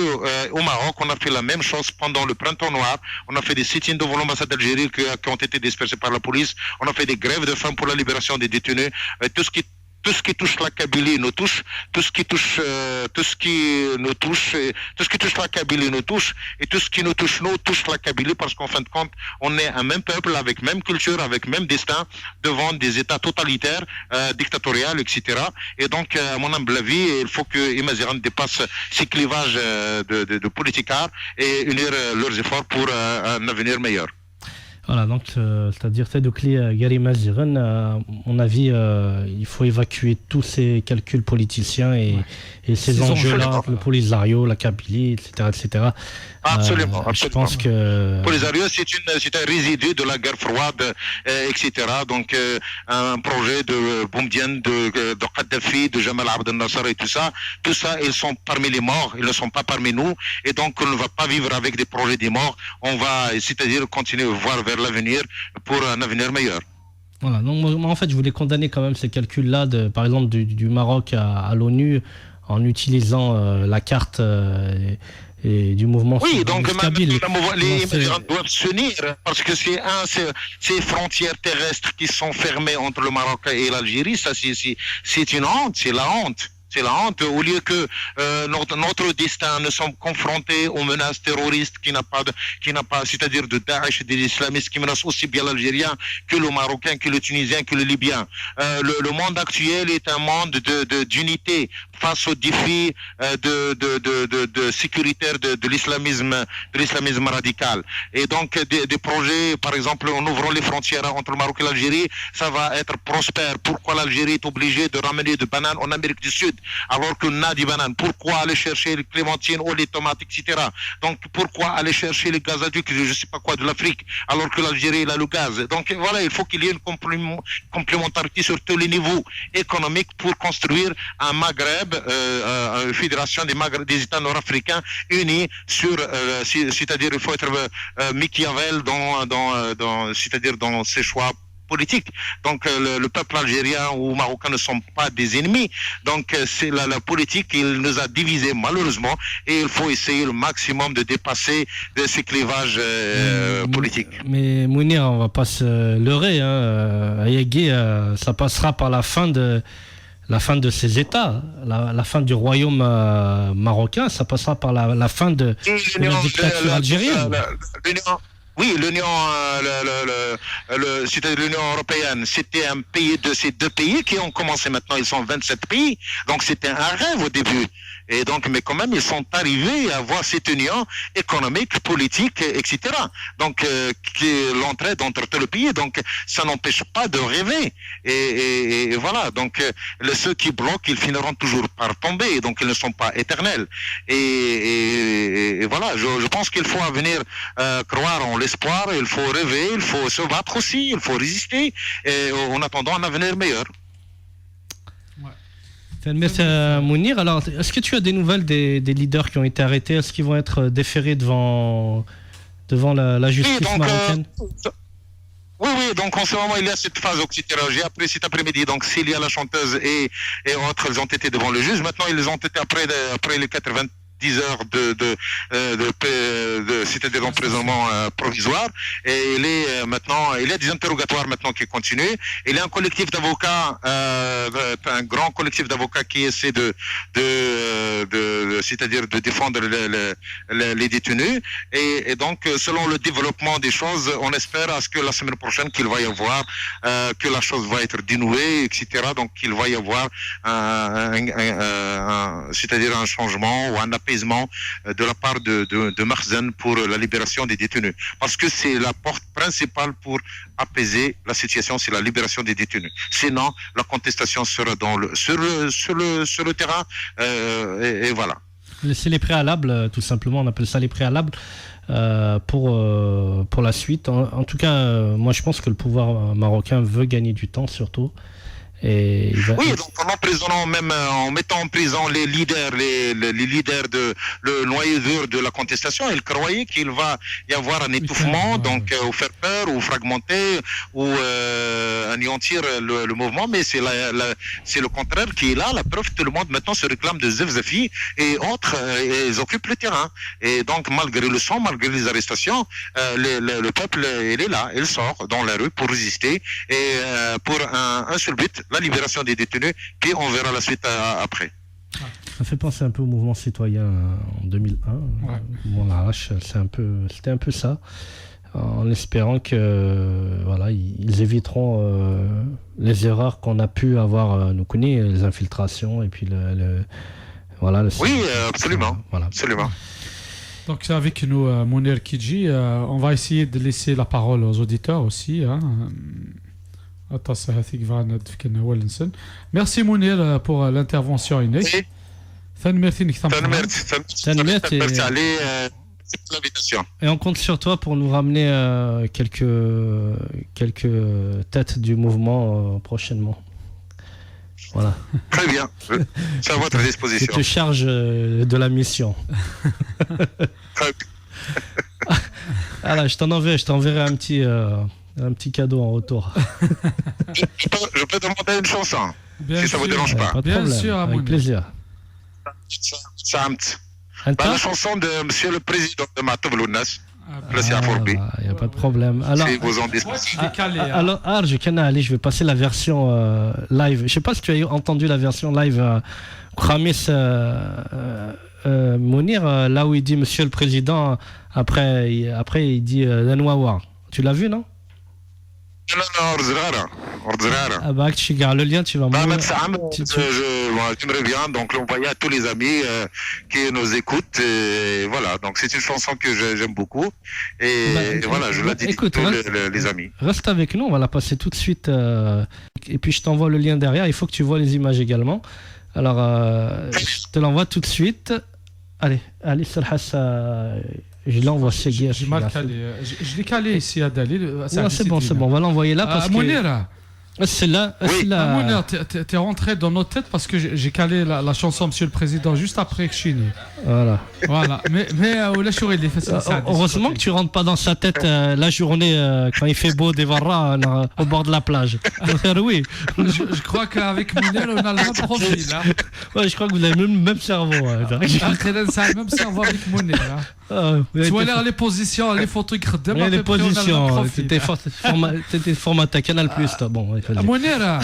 au Maroc, on a fait la même chose pendant le printemps noir. On a fait des sit-ins devant l'ambassade d'Algérie qui ont été dispersés par la police. On a fait des grèves de faim pour la libération des détenus. Tout ce qui touche la Kabylie nous touche, tout ce qui touche la Kabylie nous touche, et tout ce qui nous touche la Kabylie, parce qu'en fin de compte, on est un même peuple, avec même culture, avec même destin, devant des États totalitaires, dictatoriaux, etc. Et donc, à mon humble avis, il faut que Imazighan dépasse ces clivages de politicards et unir leurs efforts pour un avenir meilleur. Voilà, donc c'est-à-dire Tedokli Gary Maziran, à mon avis, il faut évacuer tous ces calculs politiciens et ces enjeux-là, le Polisario, la Kabylie, etc. etc. Absolument, absolument. Je pense que Polisario, c'est un résidu de la guerre froide, etc. Donc un projet de Boumediene, de Kadhafi, de Jamal Abdel Nasser et tout ça, ils sont parmi les morts, ils ne sont pas parmi nous, et donc on ne va pas vivre avec des projets des morts. On va, c'est-à-dire continuer à voir vers l'avenir pour un avenir meilleur. Voilà, donc moi en fait je voulais condamner quand même ces calculs-là, par exemple du Maroc à l'ONU, en utilisant la carte et du mouvement. Oui, donc les immigrants doivent s'unir, parce que ces frontières terrestres qui sont fermées entre le Maroc et l'Algérie, ça c'est une honte, c'est la honte. C'est la honte. Au lieu que notre destin ne sommes confrontés aux menaces terroristes qui n'a pas, c'est-à-dire de Daesh et des islamistes qui menacent aussi bien l'Algérien que le Marocain, que le Tunisien, que le Libyen. Le monde actuel est un monde d'unité face aux défis de sécuritaire de l'islamisme radical. Et donc des projets, par exemple, en ouvrant les frontières entre le Maroc et l'Algérie, ça va être prospère. Pourquoi l'Algérie est obligée de ramener des bananes en Amérique du Sud alors qu'on a des bananes? Pourquoi aller chercher les clémentines ou les tomates, etc. Donc pourquoi aller chercher les gazoducs, je ne sais pas quoi, de l'Afrique, alors que l'Algérie a le gaz? Donc voilà, il faut qu'il y ait une complémentarité sur tous les niveaux économiques pour construire un Maghreb, une fédération des États nord-africains unis sur, c'est-à-dire il faut être Machiavel c'est-à-dire dans ses choix politique. Donc le peuple algérien ou marocain ne sont pas des ennemis. Donc c'est la politique, il nous a divisés malheureusement, et il faut essayer le maximum de dépasser ces clivages politiques. Mais Mounir, on va pas se leurrer, Ayagui, ça passera par la fin de ces États, la fin du royaume marocain, ça passera par la fin de la dictature algérienne. Oui, c'est-à-dire l'Union européenne, c'était un pays de ces deux pays qui ont commencé maintenant, ils sont 27 pays, donc c'était un rêve au début. Et donc, mais quand même, ils sont arrivés à avoir cette union économique, politique, etc. Donc, l'entraide entre tous les pays. Donc, ça n'empêche pas de rêver. Et voilà. Donc, ceux qui bloquent, ils finiront toujours par tomber. Donc, ils ne sont pas éternels. Et voilà. Je pense qu'il faut à venir croire en l'espoir. Il faut rêver. Il faut se battre aussi. Il faut résister. Et en attendant un avenir meilleur. Merci Mounir. Alors, est-ce que tu as des nouvelles des leaders qui ont été arrêtés? Est-ce qu'ils vont être déférés devant la justice marocaine? Oui, donc en ce moment, il y a cette phase, etc. J'ai appris cet après-midi. Donc, s'il y a la chanteuse et autres, ils ont été devant le juge. Maintenant, ils ont été après les 90 heures c'est-à-dire d'emprisonnement provisoire. Et il y a des interrogatoires maintenant qui continuent. Il y a un collectif d'avocats, un grand collectif d'avocats qui essaie c'est-à-dire de défendre les détenus. Et donc, selon le développement des choses, on espère à ce que la semaine prochaine qu'il va y avoir, que la chose va être dénouée, etc. Donc, qu'il va y avoir c'est-à-dire un changement ou un apaisement de la part de Makhzen pour la libération des détenus. Parce que c'est la porte principale pour apaiser la situation, c'est la libération des détenus. Sinon, la contestation sera sur le terrain et voilà. C'est les préalables, tout simplement, on appelle ça les préalables pour la suite. En tout cas, moi je pense que le pouvoir marocain veut gagner du temps surtout. Oui, donc en emprisonnant, même en mettant en prison les leaders de le noyau dur de la contestation, ils croyaient qu'il va y avoir un étouffement, donc ou faire peur, ou fragmenter, ou anéantir le mouvement, mais c'est le contraire qui est là. La preuve, tout le monde maintenant se réclame de Zefzafi et autres, et ils occupent le terrain. Et donc, malgré le sang, malgré les arrestations, le peuple, il est là, il sort dans la rue pour résister, et pour un seul but, la libération des détenus, puis on verra la suite après. Ça fait penser un peu au mouvement citoyen en 2001. Ouais. Bon, c'était un peu ça, en espérant que voilà, ils éviteront les erreurs qu'on a pu avoir, nous connaît, les infiltrations et puis oui, absolument. Voilà. Absolument. Donc c'est avec nous Mounir Kidji. On va essayer de laisser la parole aux auditeurs aussi. Merci Mounir pour l'intervention. Merci l'invitation. Et on compte sur toi pour nous ramener quelques têtes du mouvement prochainement. Voilà. Très bien, c'est à votre disposition. Je te charge de la mission. Voilà, je t'enverrai un petit cadeau en retour. Je peux demander une chanson, si ça ne vous dérange pas. Pas de problème, sûr, avec plaisir. La chanson de Monsieur le Président de Matoub Lounas. Il n'y a pas de problème. Alors, si vous en dispensez. Alors, je vais passer la version live. Je ne sais pas si tu as entendu la version live Khamis Mounir, là où il dit Monsieur le Président, après il dit Danwawa. Tu l'as vu, non? Non, Ah bah, le lien, tu vas m'envoyer. J'aimerais bien donc l'envoyer à tous les amis qui nous écoutent. Et voilà, donc c'est une chanson que j'aime beaucoup. Et voilà, je la dédie à tous les amis. Reste avec nous, on va la passer tout de suite. Et puis je t'envoie le lien derrière. Il faut que tu vois les images également. Alors, je te l'envoie tout de suite. Allez, Salhas. Je l'envoie chez Guy. J'ai mal calé. Je l'ai calé ici à Dalil. Non, c'est bon, on va l'envoyer là parce que... Mounir, c'est là. Mounir, t'es rentré dans notre tête parce que j'ai calé la chanson Monsieur le Président juste après Chini. Voilà. Mais heureusement que tu rentres pas dans sa tête la journée quand il fait beau des Varra au bord de la plage. Oui. Je crois qu'avec Mounir, on a le même profil. Ouais, je crois que vous avez le même cerveau. C'est le même cerveau avec Mounir. Tu vois là les positions, les photos qui redémarrent. Les positions, t'étais formaté Canal Plus, toi. Bon, Mounir,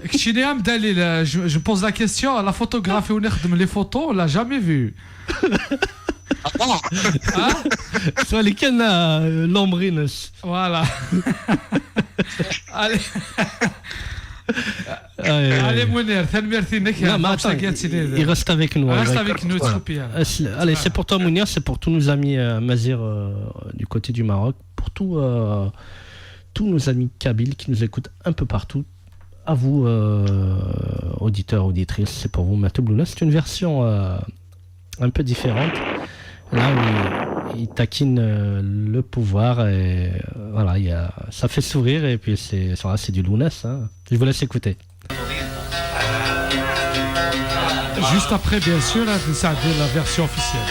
je pose la question, la photographie où on les photos, on l'a jamais vu. Soit les canards, l'ombrines. Voilà. Allez. Allez, Mounir, merci. Il reste avec nous. Reste avec nous, allez, c'est pour toi, Mounir, c'est pour tous nos amis Mazir du côté du Maroc, pour tous nos amis kabyles qui nous écoutent un peu partout. À vous, auditeurs, auditrices, c'est pour vous, Matoblouna. C'est une version un peu différente. Là où il taquine le pouvoir et voilà, ça fait sourire et puis c'est du Lounès. Hein. Je vous laisse écouter. Juste après, bien sûr, là, la version officielle.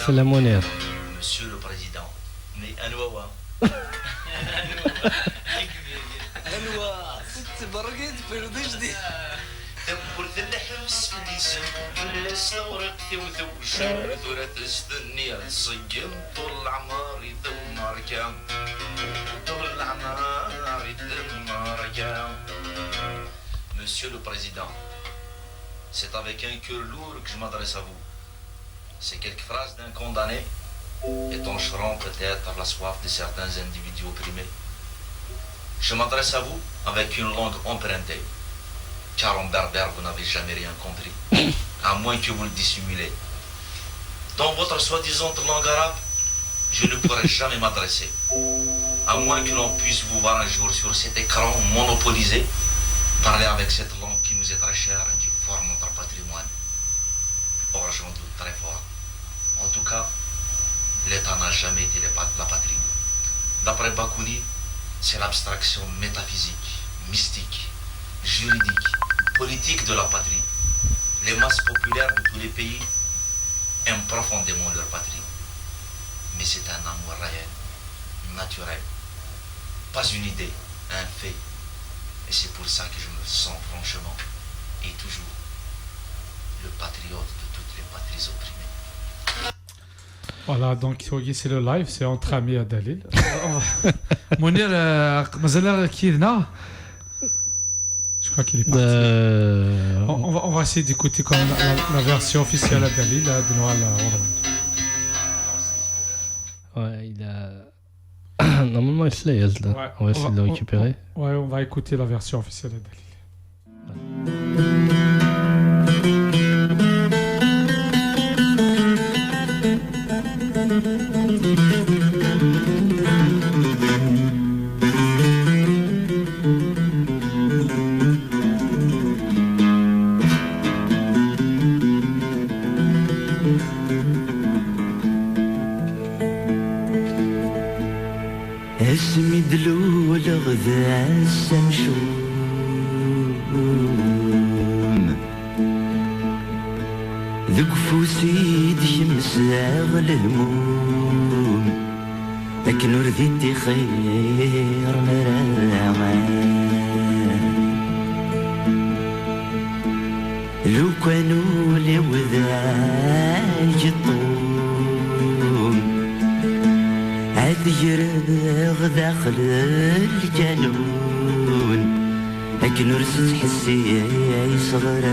C'est la monnaie. Monsieur le Président, mais Anouawa. Anouawa, c'est barguette, فردش دي. دبرت الحبس في الجسم في الاستورق وثوش ثورة استني الصيم طول عماري ثم ركام طول عماري ثم ركام. Monsieur le Président, c'est avec un cœur lourd que je m'adresse à vous. Ces quelques phrases d'un condamné étancheront peut-être la soif de certains individus opprimés. Je m'adresse à vous avec une langue empruntée, car en berbère vous n'avez jamais rien compris, à moins que vous le dissimulez. Dans votre soi-disant langue arabe, je ne pourrai jamais m'adresser, à moins que l'on puisse vous voir un jour sur cet écran monopolisé, parler avec cette langue qui nous est très chère et qui forme notre patrimoine. Or, j'en doute très fort. En tout cas, l'État n'a jamais été la patrie. D'après Bakouni, c'est l'abstraction métaphysique, mystique, juridique, politique de la patrie. Les masses populaires de tous les pays aiment profondément leur patrie. mais c'est un amour réel, naturel. Pas une idée, un fait. Et c'est pour ça que je me sens franchement et toujours le patriote de toutes les patries opprimées. Voilà, donc c'est le live, c'est entre amis à Dalil. Mounir, mazal qui est là? Je crois qu'il est parti. On va essayer d'écouter quand même la version officielle à Dalil de Noël. Ouais, il a. Normalement, il se laisse là. Ouais, on va essayer de le récupérer. Ouais, on va écouter la version officielle à Dalil. اسمي دلول غذا السمشوم ذوق فوسي شمس غل الهموم لكن رديتي خير لو كانوا لي وذا يطوم يرغ داخل الجنون لكن رست حسي يصغر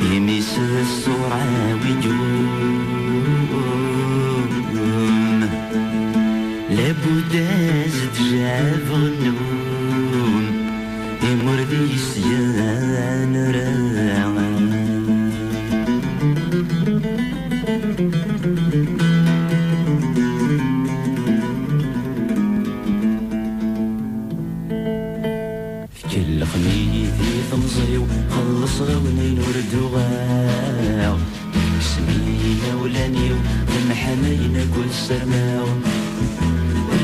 يميس الصورة ويجوم لابد زد جاب غنوم يمرضي سيان راغم كل خميثي تمزيو خلص غوني نورد وغاو سمينا ولانيو لمحنينا كل سرماو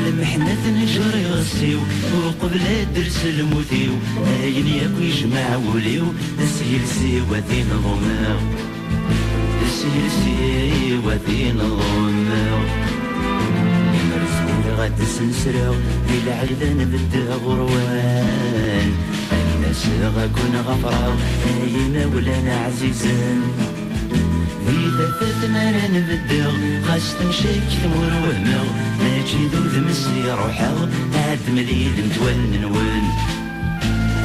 لمحنا تنجر يغسيو وقبل درس الموتيو هاين ياكو يجمع وليو نسيل سيواتين ضماو نسيل سيواتين ضماو غاد سنسراو بالعيدان بدا غروان الناس غاكون غفراو هاينا ولانا عزيزان إذا فاتنا راه نبداو خاص تمشي كتمور وهماو ماشي ذو ذمسي روحاو عاد مليل نتوال نون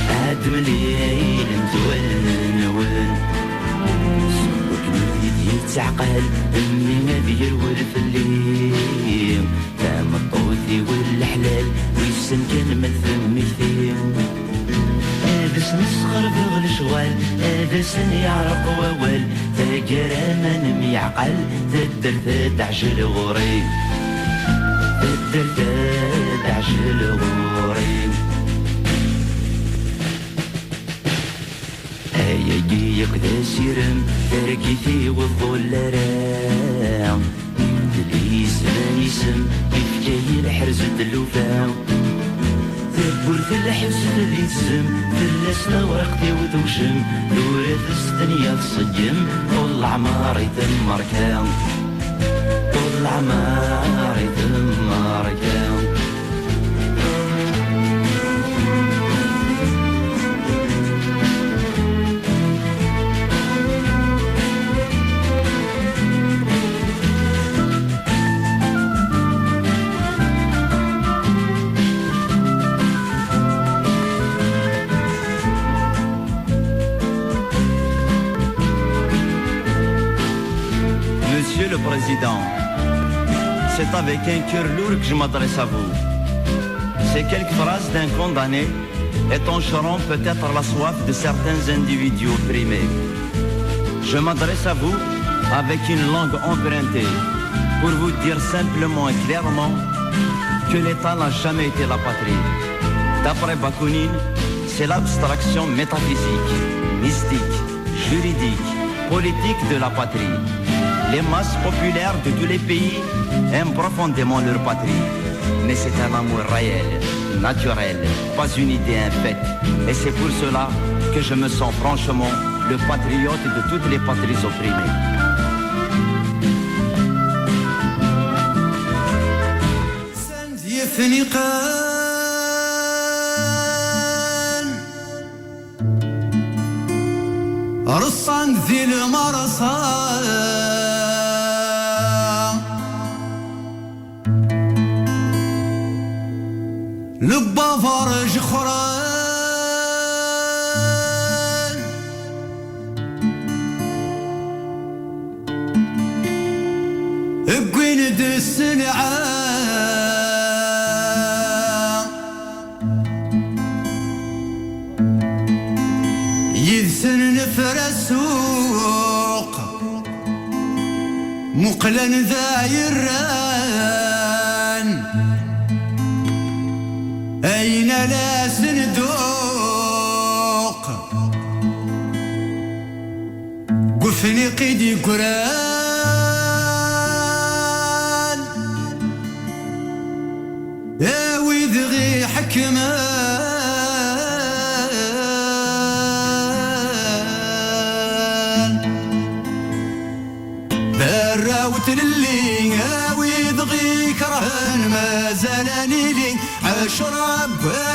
عاد مليل نتوال نون يتعقل امي ما بيرول في الليل تام الطوثي والحلال ويسن كان من ثم كثير بس نسخر بغل شغال هذا سن يعرق ووال تاقرا ما نم يعقل تدر تدعجل غوري تدر تدعجل غوري يجي يقدا سيرم تركيتي والظلرام تليس مانيسم يفكي الحرز الدلوفاو تبور في الحس الاسم في الاسنا ورقتي وتوشم دورة السدنيا تصجم طول عماري تمر كام طول عماري تمر كام Monsieur le Président, c'est avec un cœur lourd que je m'adresse à vous. Ces quelques phrases d'un condamné étancheront peut-être la soif de certains individus opprimés. Je m'adresse à vous avec une langue empruntée pour vous dire simplement et clairement que l'État n'a jamais été la patrie. D'après Bakounine, c'est l'abstraction métaphysique, mystique, juridique, politique de la patrie. Les masses populaires de tous les pays aiment profondément leur patrie. Mais c'est un amour réel, naturel, pas une idée infaite. Et c'est pour cela que je me sens franchement le patriote de toutes les patries opprimées. فنقان رصان ذي المرصان لبا فرج خران اقوين السنعان يذسن نفر السوق مقلن ذايران أين لا صندوق قفني قيدي قران يا ويدغي حكمان براوت للي يا ويدغي كرهن ما زالني لي أشرب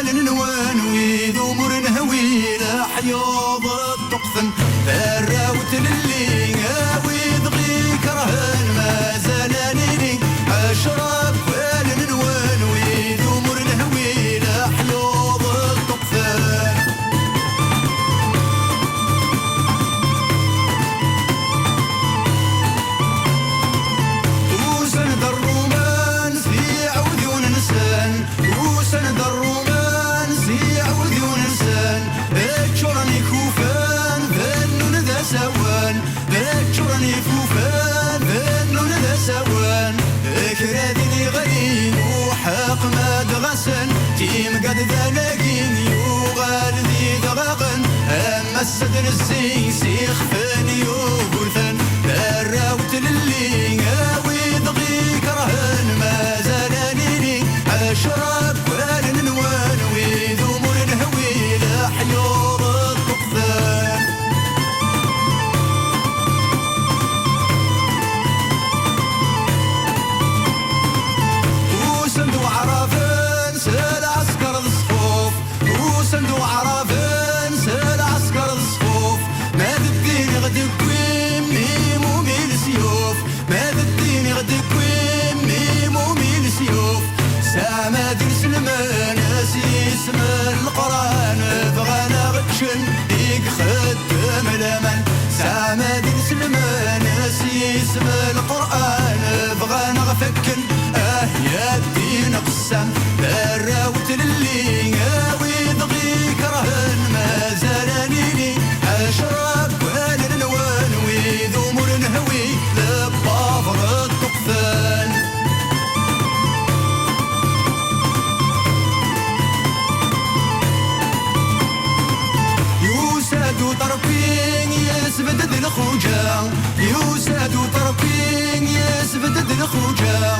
بالنوان ويد أمور نهوي لحيوض الطقفن براوت للي ويدغي كرهن ما زالني لي أشرب بالنوان ويد أمور نهوي لحيوض الطقفن وسند الرومان في عودي وننسان وسند الرومان في عودي وننسان بتشورني كوفان بنون ذا سوان بتشورني كوفان بنون ذا سوان كراديني غني وحق ما دغسن تيم قد ذا لاقين يوغال ذي دغاغن أما السدن الزين سيخ فاني وقرثن براوت للي ويدغي كرهن ما زالني لي أشرب والنوان ويد أمور نهوي لحيوض الطقفان وسندو عرفان سال عسكر الصفوف وسندو عرفان سال عسكر الصفوف ما الدين غدك ميمو ميل سيوف ما الدين غدك ميمو ميل سيوف سامد سلمان اسم القرآن بغانا غتشن ديك خدم الأمان سامد سلمان اسم القرآن بغانا غفكن يا الدين قسم براوت للي ويدغي كرهن ما زالني لي أشرب والنوان ويد أمور نهوي لبافر الطقفان يوسد طرفين يسبدد الخوجة يوسد طرفين يسبدد الخوجة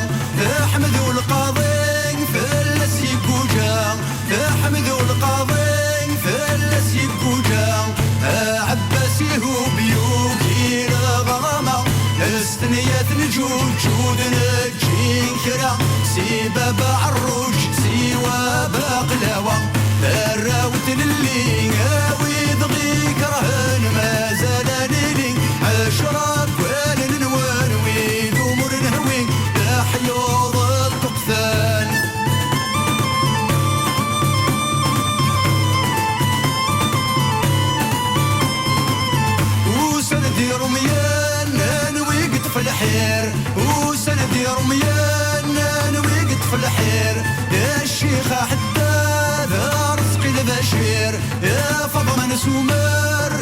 احمد القاضي فلس يكوجا احمد القاضي فلس يكوجا عباسي هو بيوكي الغرامة استنيات نجوم جود نجين كرا سيبا بعروج سيوا باقلاوة براوت للي ويدغي كرهن ما زالني لي أشرب والنوان ويد أمور نهوي لحيوض الطقفان وسندي رميان نوي قطف الحير وسندي رميان نوي قطف الحير يا الشيخ حداد رزقي البشير يا فضمان سمر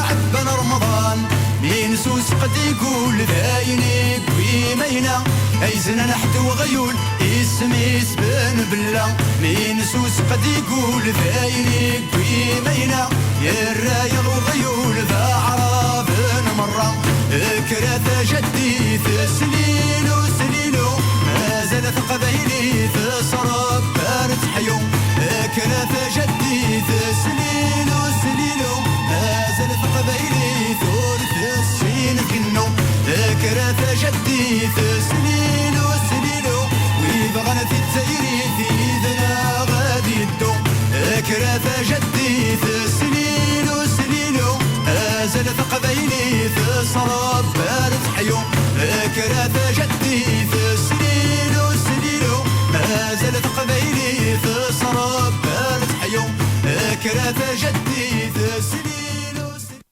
عبان رمضان مين سوس قد يقول ذايني قويمينا ايزنا نحت وغيول اسمي سبن بالله مين سوس قد يقول ذايني قويمينا يا الرايل وغيول ذا عرابن مرة كرات جدي تسليلو سليلو ما زالت قبايلي تصرب بارت حيو كرات جدي تسليلو سليلو ما زالت قبايلي ثورت الصين كنو كرات جدي تسليلو سليلو ويبغى في التايري سراب بارد حيوم كرافة جدي في سليلو سليلو ما زالت قبايلي في سراب بارد حيوم كرافة جدي في سليلو سليلو.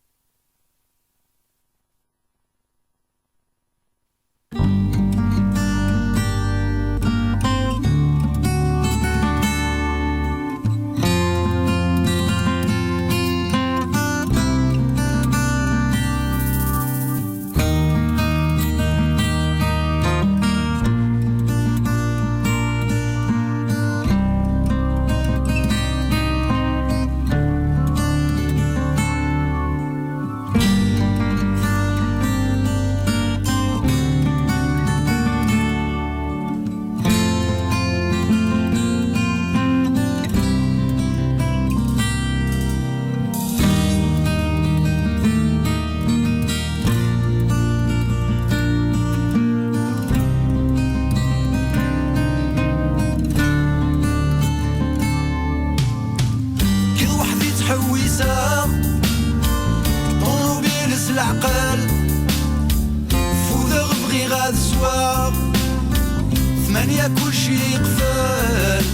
ثمانية كل شي قفل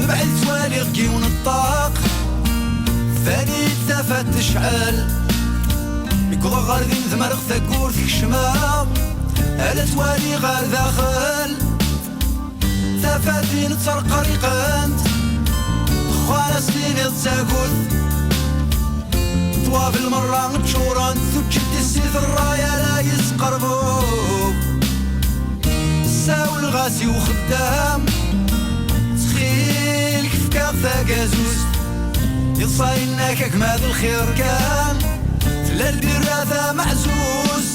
بعد توالي غيون الطاق ثاني ثافات تشعل يكوضا غاردين ثمرغ ثاكور فيك شماغ هلا توالي غار داخل ثافاتين تسرقر يقانت خوانا سنين يتساقوث طواف المرة بشوران ثوتشد السيث الراية لا يسقربوك ساو الغاسي وخدام تخيل كيف كاثا قازوز يصاينا كماد الخير كان تلا البراثة معزوز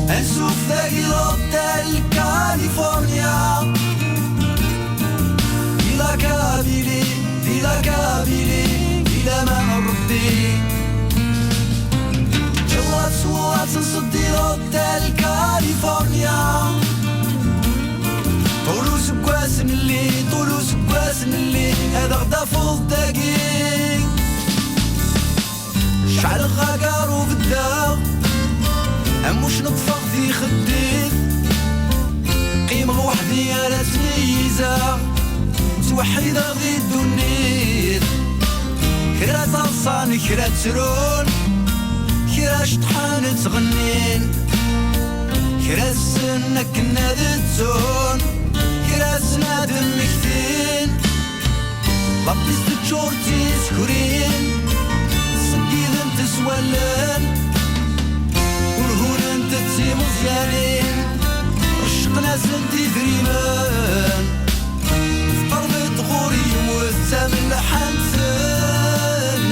انسوف ذاقي لوطال كاليفورنيا إلى كابيلي إلى كابيلي إلى ما نربي جوات صوات نصدي لوطال كاليفورنيا طولو سكواسن اللي هذا غدا فوض دقيق شعل غاقارو بالداغ هموش نطفق في خديث قيمة وحدي لا تميزة توحيدة غدي الدنيث كرا صلصان كرا تسرون كرا شطحان تغنين كرا السنة كنا ذاتون كرا سناد مكتين لابيس تجورتي سكرين سنقيد انت سوالن ورهون انت تسي مزيانين رشقنا سنتي ذريمان فرضت غوري والثمن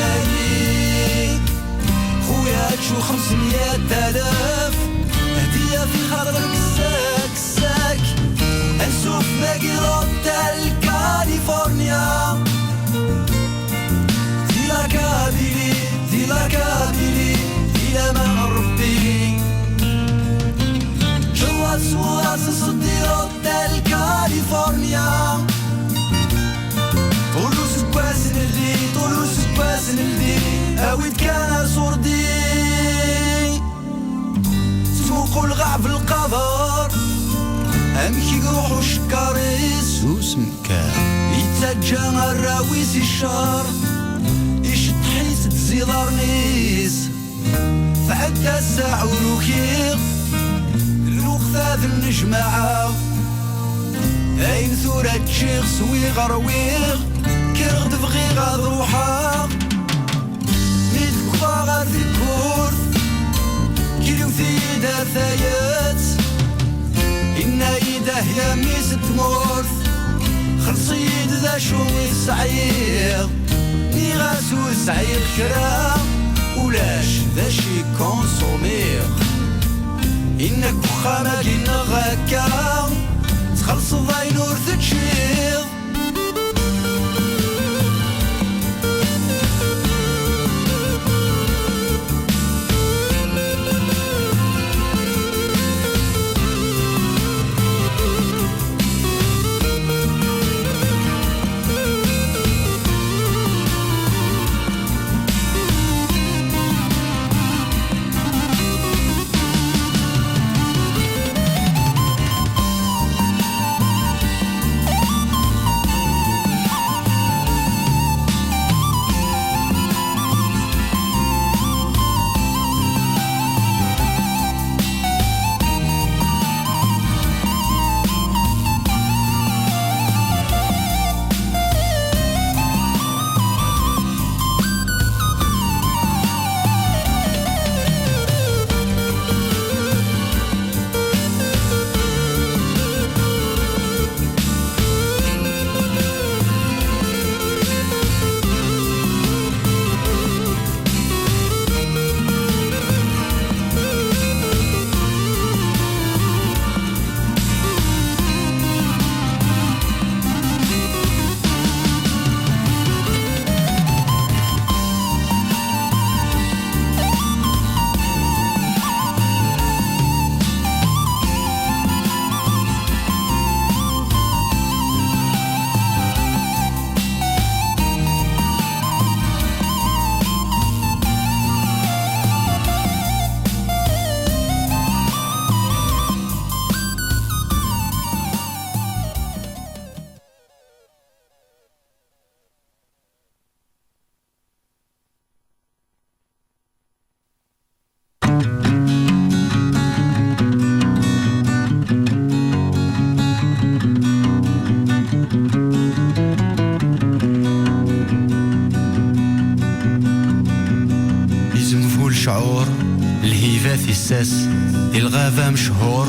حنثنايين خويا تشو 500,000 هدية في خاطرك الساك الساك انسوف باقي لوطال كاليفورنيا ديلا كابيلي ديلا ما نربي جوات صورات صدي لوطال كاليفورنيا طولو سكواسن اللي اويد كان صوردي سوقو الغعب القبر امشي يروحو الشكاريس وسمكان يتسجى الراويس الشار يشد حيس تزيدار نيس فعدى الساعة وروكيغ الوقت النجمعة اين ثورة شيخ سوي غرويغ كيرغد بغي غاد روحا ميت كفا غاد الكورث كيلو ثيدا ثايات إنا إيده يا ميس تمورث خلصيد ذا شوي السعير ني غاسو السعير كرام ولاش ذا شي كونسومير إنك بخامة كينا غاكا تخلص ضاي نور تشير الشعور الهيفة في الساس الغابة مشهور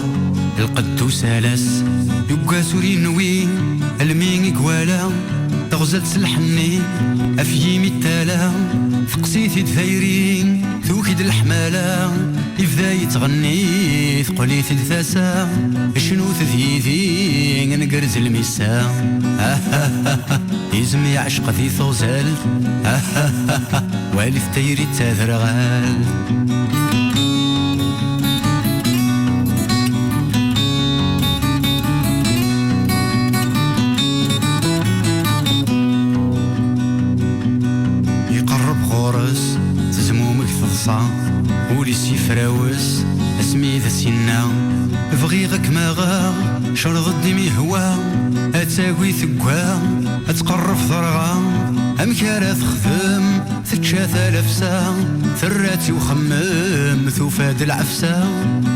القدوس ألاس يبقى سوري نوي المين يقوالا تغزلت الحنين أفيمي التالا فقسيتي دفايرين ثوكيد الحمالة يبدا يتغني ثقليت الثاسا شنو تذيذي نقرز المسا يزم يعشق ذي ثوزال والي ثتيري تاذرغال ولي سيفراوس اسمي ذا سينا بغيغك ما غا شرض الدمي هوا اتاوي ثقوا اتقرف ضرغا امكارا تخدم تتشا ثلاثة ثراتي وخمم ثوفاد العفسة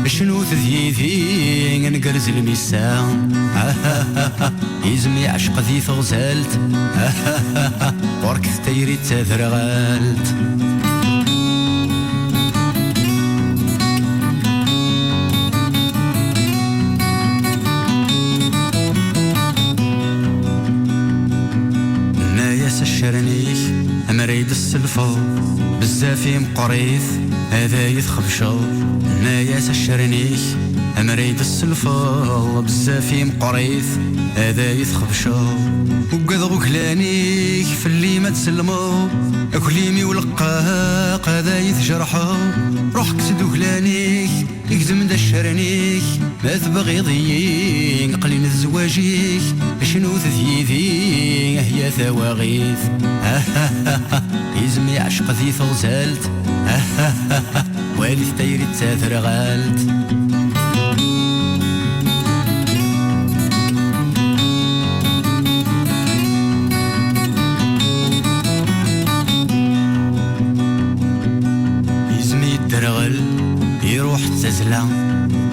شنو تذيذي نقرز المسا يزمي عشق ذي ثغزالت برك ثتيري تاذرغالت شرنيك أمريد السلفة بزافي مقريث هذا يتخبشو ناياس الشرنيك أمريد السلفة بزافي مقريث هذا يتخبشو وقذ غكلانيك في اللي ما تسلمو أكليمي ولقاق هذا يتجرحو روحك تدوكلانيك يكزم دا الشرنيك ما تبغي ضيق قليل الزواجيك شنو تذيذي هي ثواغيث يزمي عشق ذي ثغزالت والي ثتيري تاثرغالت يزمي الدرغل يروح تزلا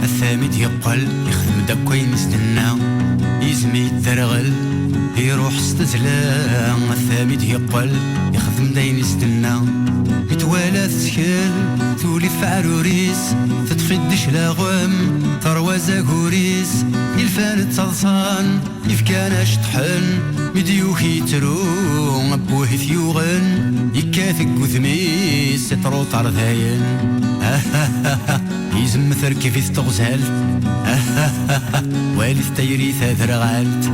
الثامد يقل يخدم داكوين يستنى يزمي الدرغل يروح استزلا الثامد يقل يخدم داين يستنى يتوالى تسكل تولف عروريس تطفي الدش لاغم تروازا غوريس يلفان التلصان يفكان شطحن مديوكي ترو أبوه ثيوغن يكاثك وثميس ترو طرذاين يزم ثركي في استغزالت والي ثتيري ثاثرغالت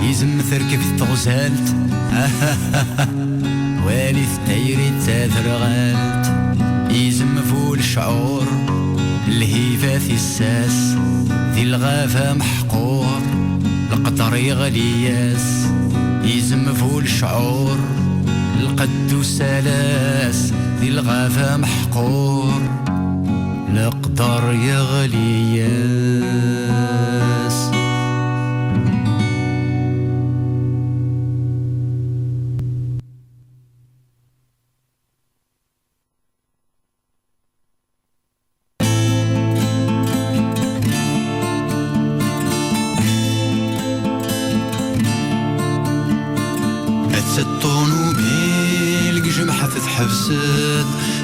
يزم ثركي في استغزالت والي ثتيري تاثرغالت يزم فول الشعور الهيفة في الساس ذي الغافة محقور القطر يغلياس يزم فول الشعور القد سلاس ذي الغافة محقور القدر يغلياس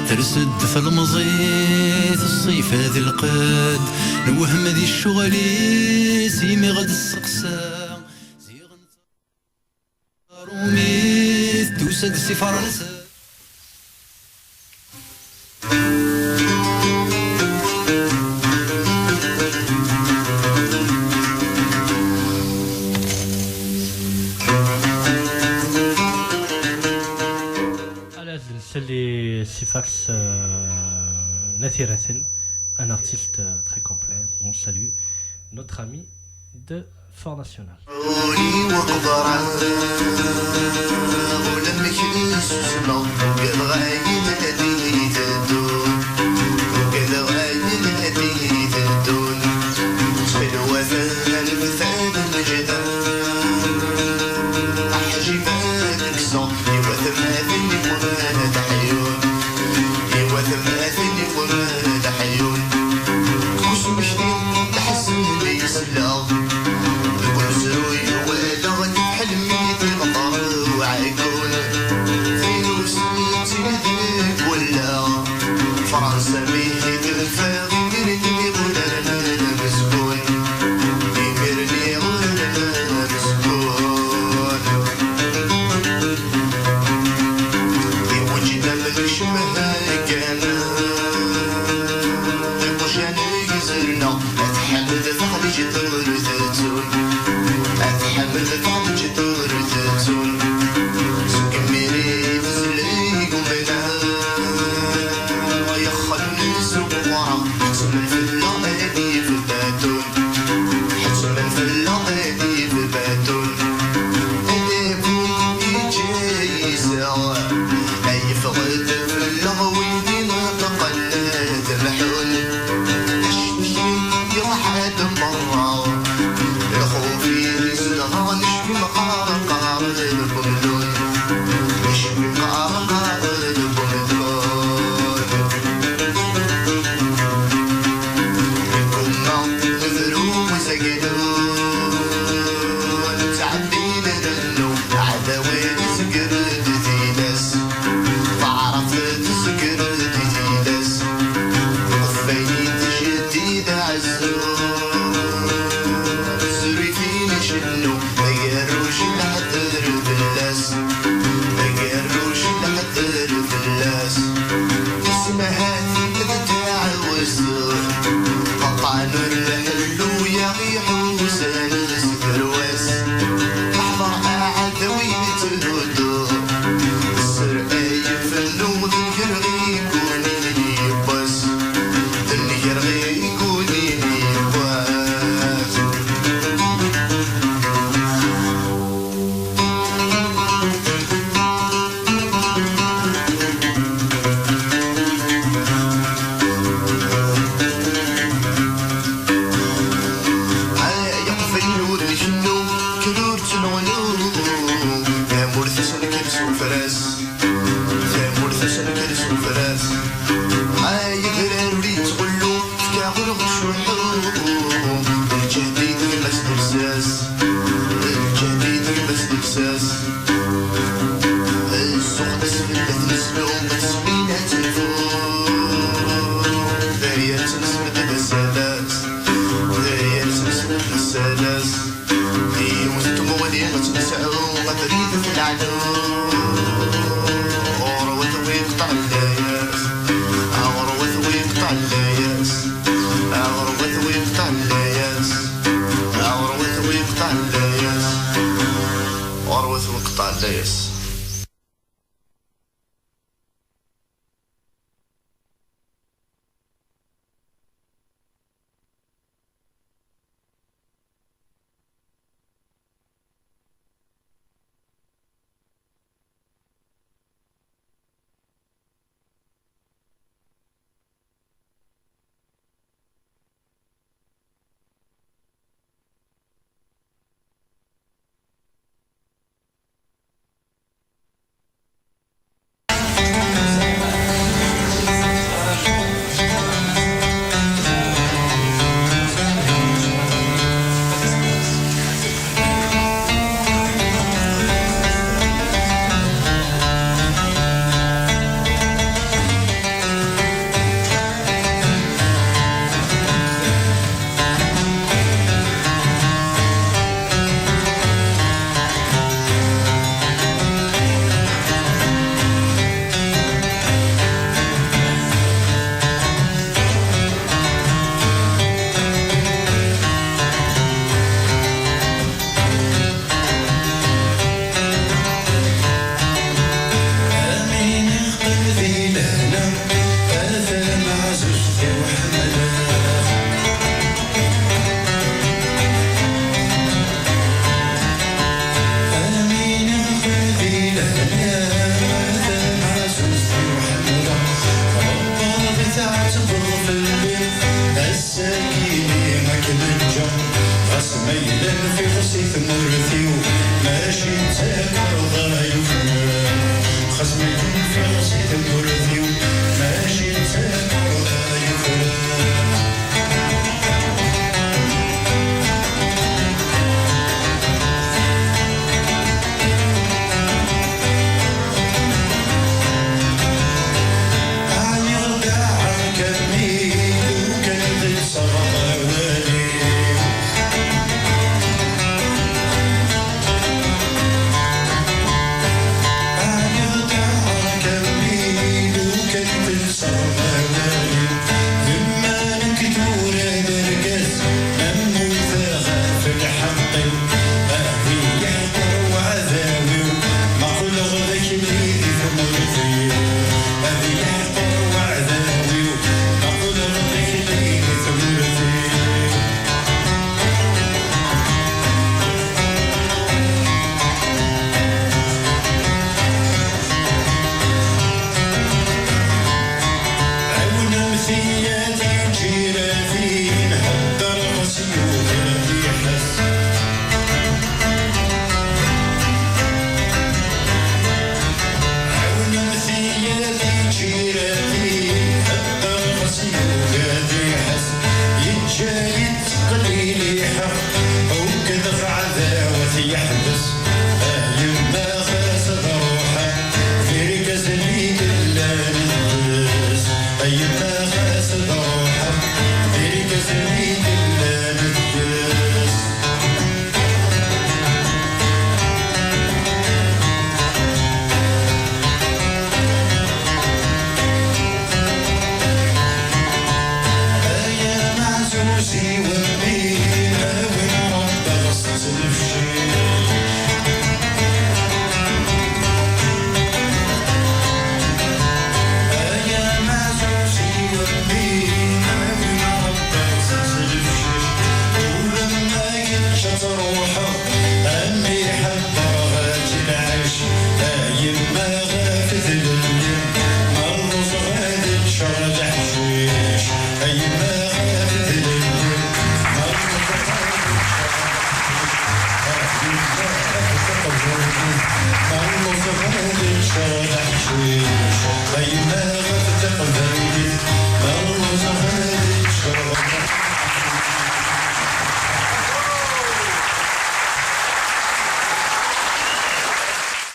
ترسد في المزيت الصيف هذي القد نوهم ذي الشغلي سيمي غد السقسا زيغن روميث توسد سي فرنسا Sifax Nathirathen, un artiste très complet. On salue notre ami de Fort National. حلمي في المطار وعيكون في نوسي شمها كانا مشان يزرنا أتحمل فخدي جدور تزول أتحمل فخدي جدور تزول سكميري بزلي قمنا يخلني سبوعة سمن في اللقادي في باتون سمن في اللقادي في باتون فغد في اللغوين تقلد محول يرحد مرة الخوفي رزقها نشبي مقارقة البمدون نشبي مقارقة البمدون كنا نذرو وسجدون تعبين دنو عدوين سكرت تيلس فعرفت سكرت تيلس وفيت جديد عزون سريتين شنو ميروش الحدر باللاس ميروش الحدر باللاس اسمها تاع وزور قطعن الحلو يغيح وسان السكرواس احضر عدوي تلودور السرقاي فنود الكرغي يكوني لي بس الكرغي يكوني لي بس يقفين ورد شنو كلور تنولو ثامور ثسن كرس وفراس ثامور ثسن كرس وفراس